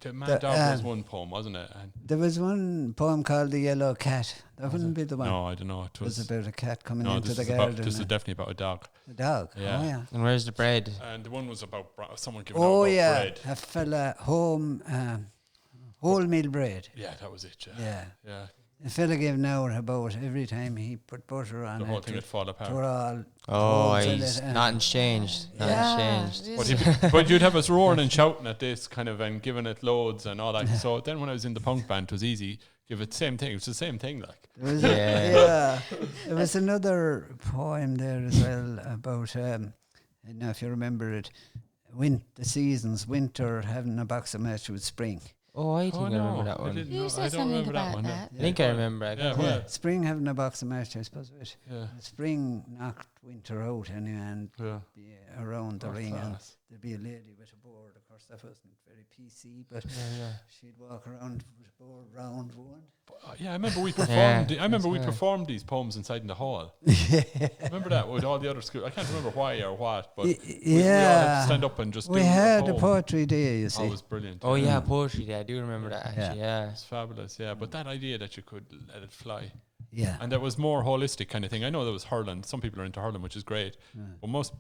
The Mad Dog was one poem, wasn't it? And there was one poem called The Yellow Cat. That wouldn't be the one. no, I don't know. It was about a cat coming no, into this the is garden. this is definitely about a dog. A dog? Yeah. Oh, yeah. And where's the bread? And the one was about someone giving out about bread. A fella home, wholemeal bread. Yeah, that was it. Yeah. Yeah. A fella gave an hour about every time he put butter on The it. whole thing would fall apart. Nothing's changed. Nothing's changed. But you'd have us roaring and shouting at this kind of and giving it loads and all that. So then when I was in the punk band, it was easy. Give it the same thing. It was the same thing, like. There was another poem there as well about, I don't know if you remember it, the seasons, winter having a box of match with spring. Oh, I think I remember that one. You said something about that. I think I remember. Spring having a box of match, I suppose. Yeah. Spring knocked winter out anyway, and be around the ring, and there'd be a lady with a board. Of course, that wasn't very PC, but she'd walk around with a board round one. I remember we performed. I remember we performed these poems inside in the hall. Remember that with all the other schools. I can't remember why or what, but we all had to stand up and just. We had a poetry day. You see, it was brilliant. Oh yeah, poetry day. I do remember that. Actually, yeah, it's fabulous. Yeah, but that idea that you could let it fly. Yeah, and that was more holistic kind of thing. I know there was hurling. Some people are into hurling, which is great, but most.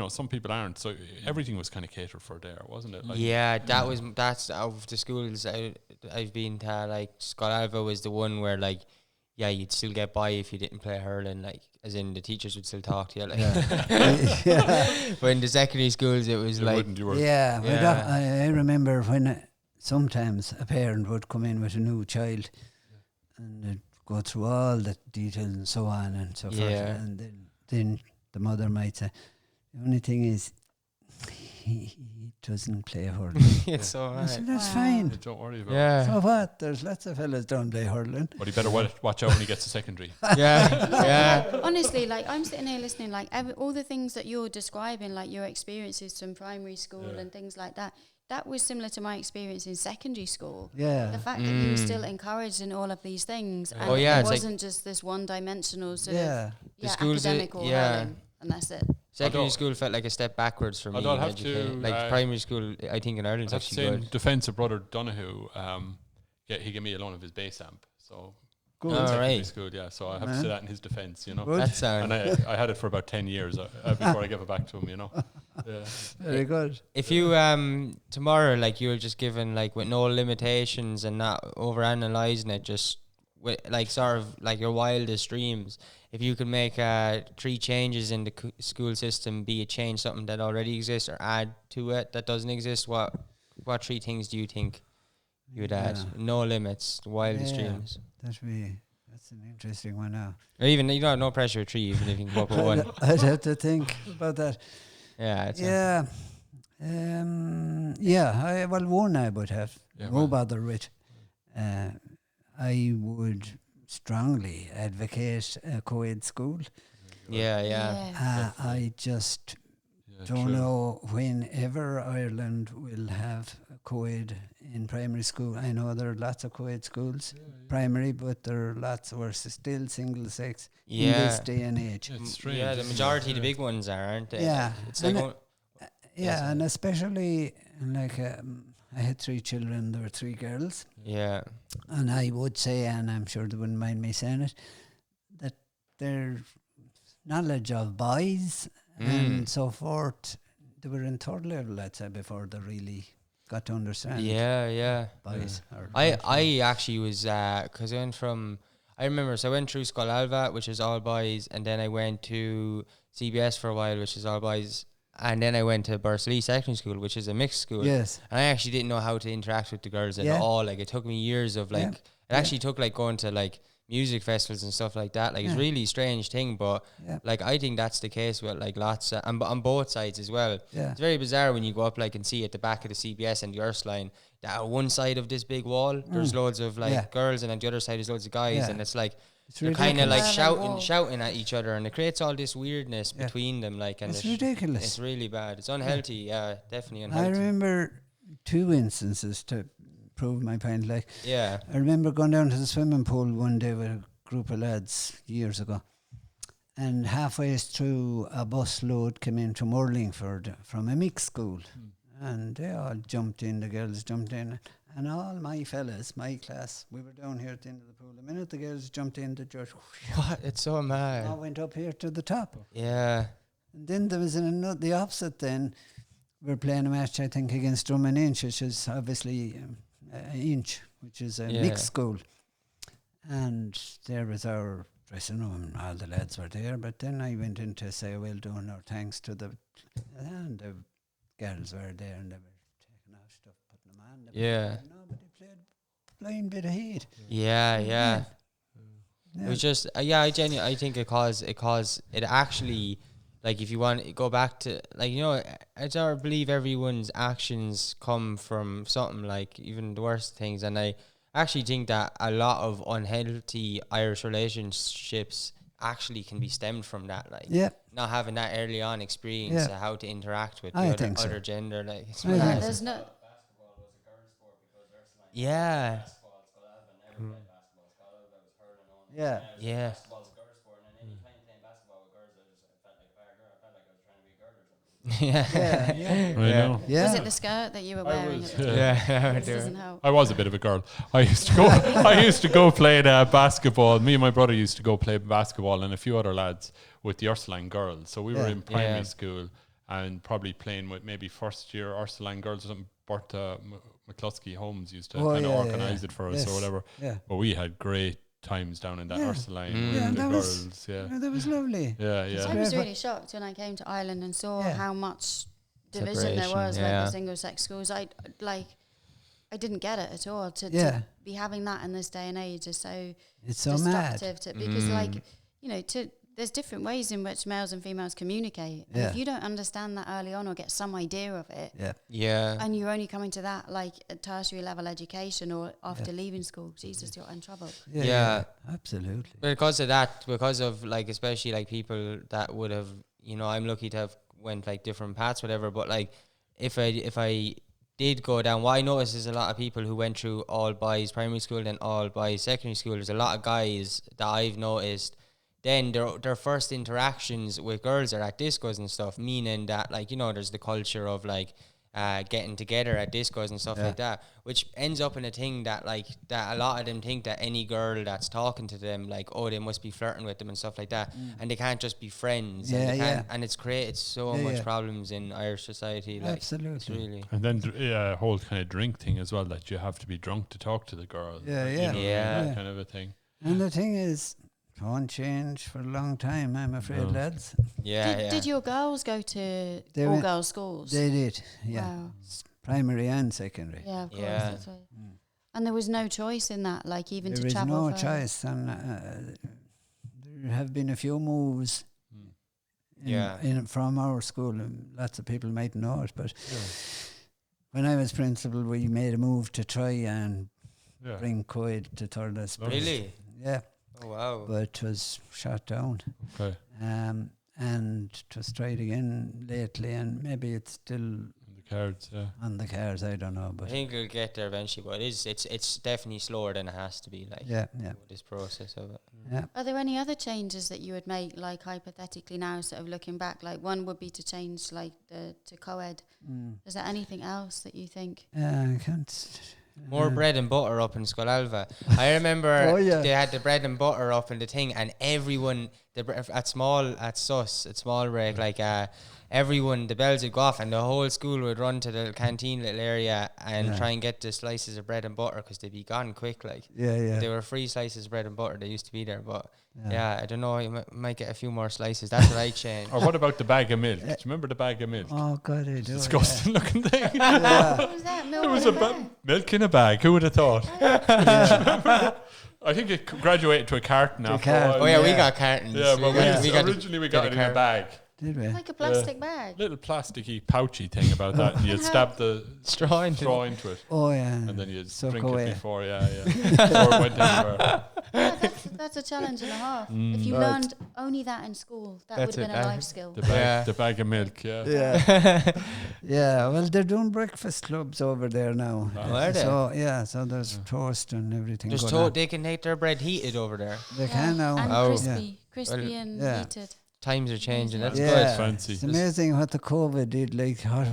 Some people aren't. So everything was kind of catered for there, wasn't it? Like that's of the schools I've been to. Like Scoil was the one where you'd still get by if you didn't play hurling. Like as in the teachers would still talk to you. Like, but in the secondary schools it was I remember when sometimes a parent would come in with a new child and they'd go through all the details and so on and so forth, and then the mother might say, the only thing is, he doesn't play hurling. It's all right. So that's fine. Don't worry about it. So what? There's lots of fellas don't play hurling. But he better watch out when he gets to secondary. Honestly, I'm sitting here listening, all the things that you're describing, like your experiences from primary school and things like that. That was similar to my experience in secondary school. Yeah. The fact that you were still encouraged in all of these things. And it wasn't just this one-dimensional sort of academic or learning, and that's it. Secondary school felt like a step backwards for me. I'd have to, primary school, I think in Ireland's actually good. In defence of Brother Donahue, he gave me a loan of his bass amp. So good. Secondary school, so I have to say that in his defence, Good. That's and I had it for about 10 years before I gave it back to him, Yeah. Very good. If you tomorrow, you were just given with no limitations and not over analysing it, just with sort of your wildest dreams, if you could make 3 changes in the school system, be it change something that already exists or add to it that doesn't exist, what 3 things do you think you would add? No limits, wildest dreams. That's an interesting one now. Or even you don't have no pressure with 3, even if you can go up with 1. I'd have to think about that. One I would have no bother with. I would strongly advocate a co-ed school. I just don't know whenever Ireland will have a co-ed in primary school. I know there are lots of co-ed schools, primary, but there are lots who are still single sex in this day and age. It's strange. Yeah, the majority, the big ones aren't they? Yeah, it's and especially I had 3 children. There were 3 girls. Yeah. And I would say, and I'm sure they wouldn't mind me saying it, that their knowledge of boys and so forth, they were in 3rd level, I'd say, before they really got to understand boys. I actually was, because I went through Scoil, which is all boys, and then I went to CBS for a while, which is all boys. And then I went to Bursley Secondary School, which is a mixed school. Yes. And I actually didn't know how to interact with the girls at all. It took me years of it actually took going to music festivals and stuff like that. It's really strange thing, but I think that's the case with lots and on both sides as well. Yeah. It's very bizarre when you go up and see at the back of the CBS and the Ursuline that on one side of this big wall there's loads of girls, and on the other side there's loads of guys, and it's they're kind of shouting at each other, and it creates all this weirdness between them. And it's ridiculous. It's really bad. It's unhealthy. Yeah, definitely unhealthy. I remember 2 instances to prove my point. I remember going down to the swimming pool one day with a group of lads years ago, and halfway through a bus load came in from Urlingford from a mixed school, And they all jumped in, the girls jumped in. And all my fellas, my class, we were down here at the end of the pool. The minute the girls jumped in, the just What? It's so mad. all went up here to the top. Yeah. And then there was the opposite then. We were playing a match, I think, against Drum and Inch, which is obviously Inch, which is a mixed school. And there was our dressing room, all the lads were there. But then I went in to say, well, doing our thanks to the... And the girls were there and they were taking off stuff, putting them on. Yeah. Nobody played blind bit of heat. Yeah. It was just, I think it actually, like, if you want to go back to, like, you know, I don't believe everyone's actions come from something, like, even the worst things. And I actually think that a lot of unhealthy Irish relationships actually can be stemmed from that, like, not having that early on experience of how to interact with the other gender, like, it's there's no. Basketball was a girls' sport because wrestling. Yeah. Basketball, Scoil never played basketball. Scoil was hurling on. Yeah. Basketball's a girls' sport, and any time playing basketball with girls, I felt like a bad girl. I felt like I was trying to be a girl or something. I know. Was it the skirt that you were wearing? This doesn't help. I was a bit of a girl. I used to go play basketball. Me and my brother used to go play basketball, and a few other lads with the Ursuline girls. So we were in primary school and probably playing with maybe first year Ursuline girls or something. Bertha McCluskey Holmes used to kind of organise it for us or whatever. Yeah. But we had great times down in that Ursuline with the girls. That was lovely. I was really shocked when I came to Ireland and saw how much division there was, like the single-sex schools. I didn't get it at all. To be having that in this day and age is so destructive. Because, like, you know, there's different ways in which males and females communicate. And if you don't understand that early on or get some idea of it, and you're only coming to that, like, at tertiary level education or after leaving school, Jesus, you're in trouble. Yeah, absolutely. Because of that, because of, like, especially, like, people that would have, you know, I'm lucky to have went, like, different paths, whatever, but, like, if I did go down, what I noticed is a lot of people who went through all boys primary school and all boys secondary school, there's a lot of guys that I've noticed, then their first interactions with girls are at discos and stuff, meaning that, like, you know, there's the culture of, like, getting together at discos and stuff like that, which ends up in a thing that, like, that a lot of them think that any girl that's talking to them, like, oh, they must be flirting with them and stuff like that, and they can't just be friends, and it's created so much problems in Irish society, like, absolutely, really. And then whole kind of drink thing as well, that you have to be drunk to talk to the girl, that kind of a thing. And the thing is, won't change for a long time, I'm afraid, lads. Did your girls go to all girls schools? They did, Wow. Primary and secondary. Yeah, of course. That's right. And there was no choice in that, like, even there to travel. There is no choice, and there have been a few moves from our school, and lots of people might know it, but when I was principal, we made a move to try and bring co-ed to Thurles. Really? Yeah. Oh, wow. But it was shot down. Okay. And it was tried again lately, and maybe it's still on the cards, on the cards, I don't know. But I think it'll get there eventually, but it's definitely slower than it has to be, like, this process of it. Yeah. Are there any other changes that you would make, like, hypothetically now, sort of looking back? Like, one would be to change, like, to co-ed. Is there anything else that you think? I can't... More bread and butter up in Ailbhe. I remember they had the bread and butter up in the thing, and everyone at small break, like, everyone, the bells would go off, and the whole school would run to the canteen little area and try and get the slices of bread and butter, because they'd be gone quick, like. They were free slices of bread and butter. They used to be there, but I don't know. You might get a few more slices. That's what I changed. Or what about the bag of milk? Do you remember the bag of milk? Oh God, I do. Disgusting looking thing. What was that? There was milk in a bag. Who would have thought? I think it graduated to a carton after a while. Oh yeah, we got cartons. Yeah, but originally we got it in a bag. Did we? Like a plastic bag. Little plasticky, pouchy thing about that, and you'd stab the straw into it. Oh yeah. And then you'd drink away. it before, Or it went anywhere. That's a challenge and a half. If you learned only that in school, that would have been a life skill. The bag of milk, Yeah, well, they're doing breakfast clubs over there now. Oh, are they? So there's toast and everything. They can make their bread heated over there. They can now. And crispy and heated. Times are changing. That's good. Fancy. It's amazing what the COVID did. Like hot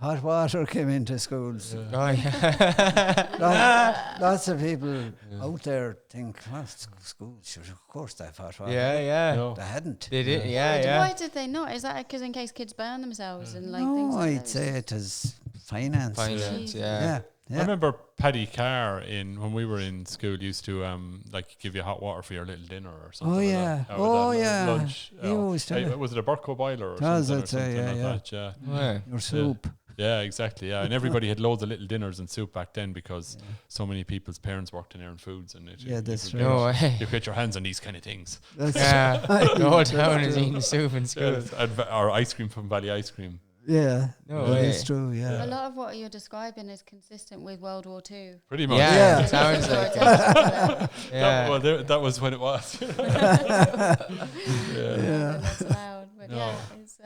hot water came into schools. Oh, yeah. Lots of people out there think, well, schools should, of course, they have hot water. Yeah. No. They hadn't. They did, yeah. Why did they not? Is that because in case kids burn themselves and like things No, like I'd that? say it is finance. Finance, Yeah. I remember Paddy Carr when we were in school used to like give you hot water for your little dinner or something. Oh, like yeah. that. Lunch. He always tell you. was it a Burco boiler or Does something? it say, like yeah. that, yeah. Yeah. Your soup. Yeah, exactly. Yeah, and everybody had loads of little dinners and soup back then because so many people's parents worked in Air and Foods, and That's you right. No way. you get your hands on these kind of things. That's Yeah. The whole town is eating soup in school. Or ice cream from Valley Ice Cream. Yeah, No that way. is true. A Yeah, lot of what you're describing is consistent with World War II. Pretty much. Yeah, Yeah. sounds like it. That, Yeah. well, that was when it was. yeah. That's allowed. But No. yeah, it's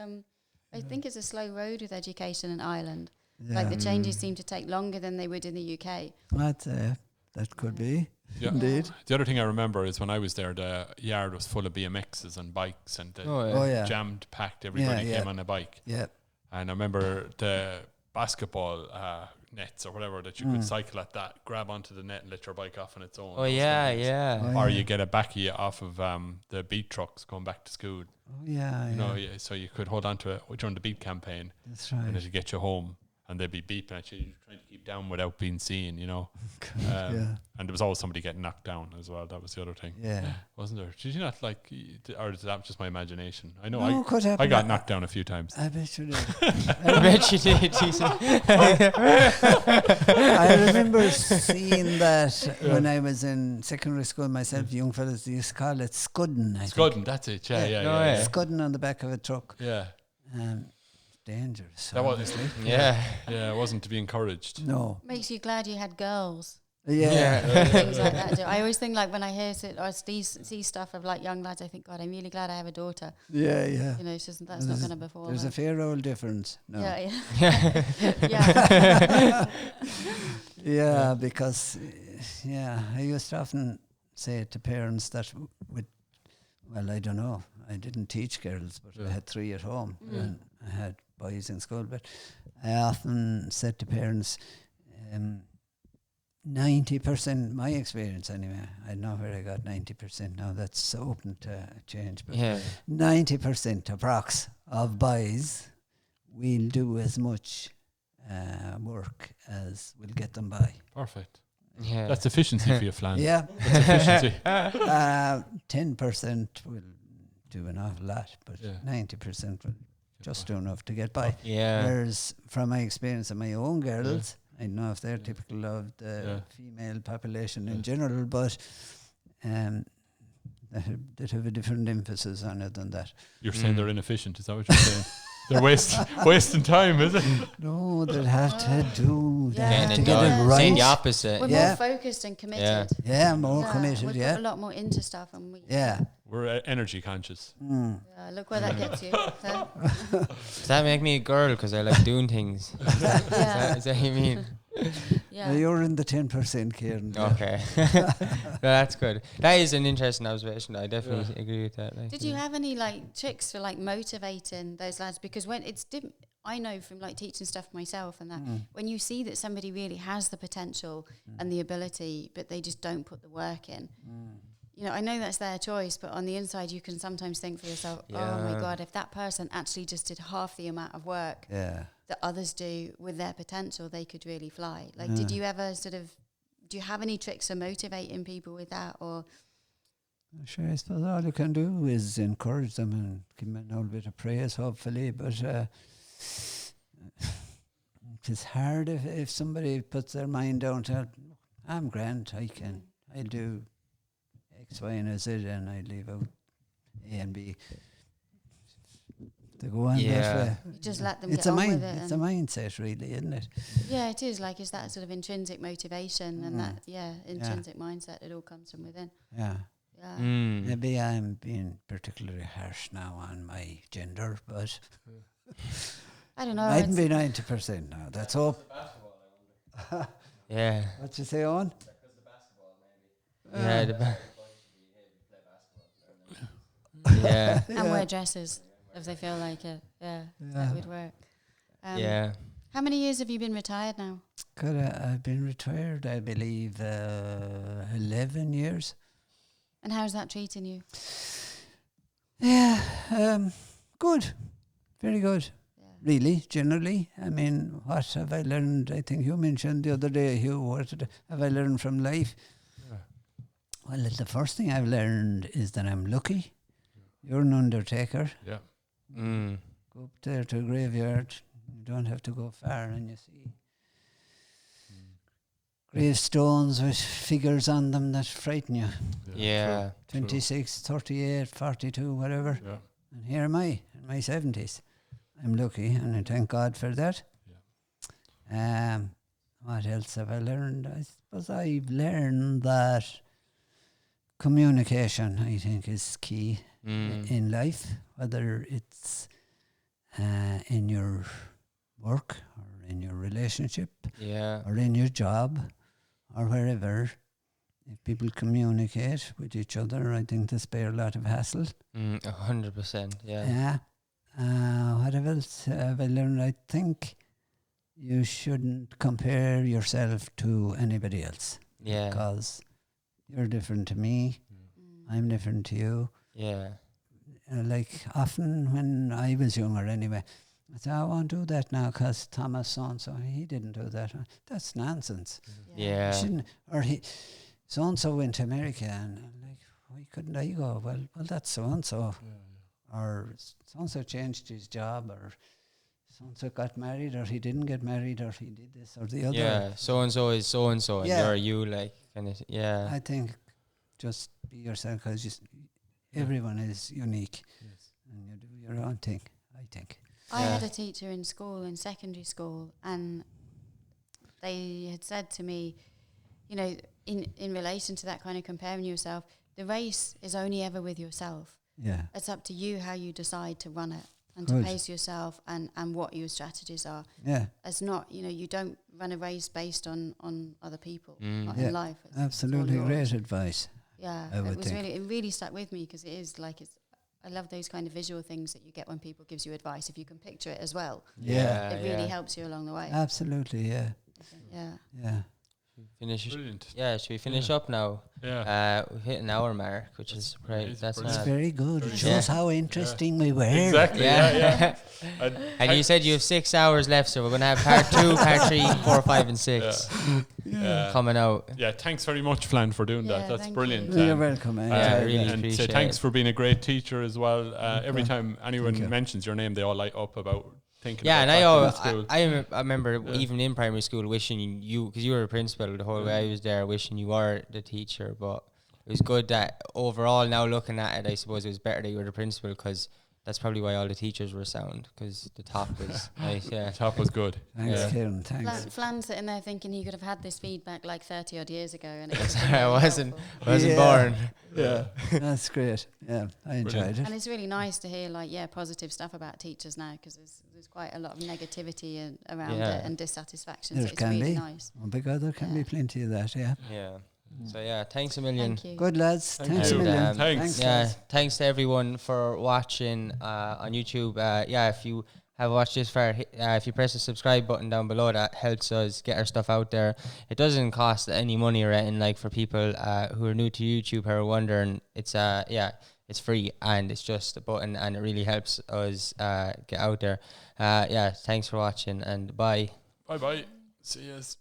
I think it's a slow road with education in Ireland. Yeah. Like the changes seem to take longer than they would in the UK. That could be. Yeah. Indeed. The other thing I remember is when I was there, the yard was full of BMXs and bikes, and the Oh, yeah. jammed packed. Everybody Yeah, came on a bike. Yeah. And I remember the basketball nets or whatever that you could cycle at that, grab onto the net and let your bike off on its own. Oh, those yeah, things. yeah. Oh, Or yeah. you get a backie off of the beat trucks going back to school. Oh, yeah. You know, so you could hold on to it during the beat campaign, That's and right. it'd get you home, and they'd be beeping at you, trying to keep down without being seen. You know, Yeah. and there was always somebody getting knocked down as well. That was the other thing. Yeah. Wasn't there? Did you not like, or is that just my imagination? I know No, could happen. I got knocked down a few times. I bet you did. I bet you did, Jesus. I remember seeing that when I was in secondary school myself. Young fellas they used to call it scudding. I think. Scudding, that's it. Yeah, yeah, No yeah. way. Yeah. Scudding on the back of a truck. Yeah. Dangerous. That was obviously. Yeah. Yeah, it wasn't to be encouraged. No. Makes you glad you had girls. Yeah. Things like that. I always think like when I hear or see stuff of like young lads, I think, God, I'm really glad I have a daughter. Yeah. Yeah. You know, it's just that's not going to befall. There's a fair old difference. No. Yeah, yeah. Yeah. Yeah, because I used to often say to parents that I don't know, I didn't teach girls, but I had 3 at home and I had boys in school. But I often said to parents, 90%, my experience anyway, I don't know where I got 90% now, that's open to change, but Yeah. 90% approx of boys will do as much work as will get them by. Perfect. Yeah. That's efficiency for you, Flan. Yeah. That's efficiency. 10% will do an awful lot, but Yeah. 90% will just do enough to get by. Yeah. Whereas from my experience of my own girls, I don't know if they're typical of the female population in general, but that have a different emphasis on it than that. You're saying they're inefficient, is that what you're saying? They're wasting time, is it? No, they'll have to do Yeah. that to Getting it get done. it Saying right. the opposite. We're Yeah. more focused and committed. Yeah, more We committed, put yeah. a lot more into stuff, and we We're energy conscious. look where that gets you. Huh? Does that make me a girl because I like doing things? Yeah, Is that what you mean? yeah. You're in the 10%, Kieran. Okay. Well, that's good. That is an interesting observation. I definitely agree with that. Like, Did you have any like tricks for like motivating those lads? Because when it's I know from like teaching stuff myself and that when you see that somebody really has the potential and the ability, but they just don't put the work in. You know, I know that's their choice, but on the inside, you can sometimes think for yourself, "Oh my God, if that person actually just did half the amount of work that others do with their potential, they could really fly." Like, did you ever do you have any tricks for motivating people with that, or? Sure, I suppose all you can do is encourage them and give them a little bit of praise, hopefully. But it's hard if somebody puts their mind down to, I'm grand, I'll do X, Y, and Z, and I leave out A and B. To go on that way. You just let them It's get a on with it. It's a mindset, really, isn't it? Yeah, it is. Like, it's that sort of intrinsic motivation and that, intrinsic mindset. It all comes from within. Yeah. Yeah. Maybe I'm being particularly harsh now on my gender, but I don't know. mightn't it's- be 90% now. That's all. Yeah. What you say, on? Yeah. Yeah. And wear dresses if they feel like it. Yeah, that would work. Yeah. How many years have you been retired now? God, I've been retired, I believe, 11 years. And how's that treating you? Yeah, good. Very good. Really, generally. I mean, what have I learned? I think you mentioned the other day, Hugh, what have I learned from life? Yeah. Well, the first thing I've learned is that I'm lucky. You're an undertaker. Yeah. Go up there to a graveyard. You don't have to go far, and you see gravestones with figures on them that frighten you. Yeah. 26, 38, 42, whatever. Yeah. And here am I, in my 70s. I'm lucky, and I thank God for that. Yeah. What else have I learned? I suppose I've learned that communication, I think, is key in life, whether it's in your work or in your relationship or in your job or wherever. If people communicate with each other, I think they spare a lot of hassle. 100%, Yeah. What else have I learned? I think you shouldn't compare yourself to anybody else. Yeah. Because you're different to me. I'm different to you. Yeah. Like often when I was younger anyway, I said, I won't do that now because Thomas so-and-so, he didn't do that. That's nonsense. Yeah. Or so-and-so went to America and I'm like, why couldn't I go? Well, that's so-and-so. Or so-and-so changed his job, or so-and-so got married, or he didn't get married, or he did this or the other. Yeah, so-and-so is so-and-so, and you're you, like, kind of, I think just be yourself, because everyone is unique. Yes. And you do your own thing, I think. I had a teacher in school, in secondary school, and they had said to me, you know, in relation to that kind of comparing yourself, the race is only ever with yourself. Yeah. It's up to you how you decide to run it and to pace yourself and what your strategies are. Yeah. It's not, you know, you don't run a race based on other people, not in life. Absolutely great advice. Yeah. It really stuck with me, because it is like, I love those kind of visual things that you get when people gives you advice. If you can picture it as well. Yeah. It really helps you along the way. Absolutely, yeah. Yeah. Finish. Brilliant. Yeah, should we finish up now? Yeah. We've hit an hour mark, which is great. That's very good. It shows how interesting we were. Exactly. Yeah. And you said you have 6 hours left, so we're going to have part 2, part 3, 4, 5, and 6 coming out. Yeah, thanks very much, Flan, for doing that. That's brilliant. You're welcome. I really and appreciate say thanks for being a great teacher as well. Every Okay. time anyone mentions your name, they all light up about thinking and about school. I remember even in primary school wishing you, because you were a principal the whole way I was there, wishing you were the teacher. But it was good that overall, now looking at it, I suppose it was better that you were the principal, because that's probably why all the teachers were sound, because the top was nice. Yeah, the top was good. Thanks, Kieran. Thanks. Flan's sitting there thinking he could have had this feedback like 30 odd years ago, and it wasn't born. Yeah, that's great. Yeah, I enjoyed it. And it's really nice to hear positive stuff about teachers now, because there's quite a lot of negativity around it and dissatisfaction. There so it's can really be. nice. Oh, because there can be plenty of that. Yeah. Yeah. So thanks a million. Thank you. Good lads. Thanks a you. million. Thanks. Thanks to everyone for watching on YouTube. If you have watched this far, if you press the subscribe button down below, that helps us get our stuff out there. It doesn't cost any money or anything. Like, for people who are new to YouTube who are wondering, it's it's free, and it's just a button, and it really helps us get out there. Thanks for watching, and bye. Bye. See yous.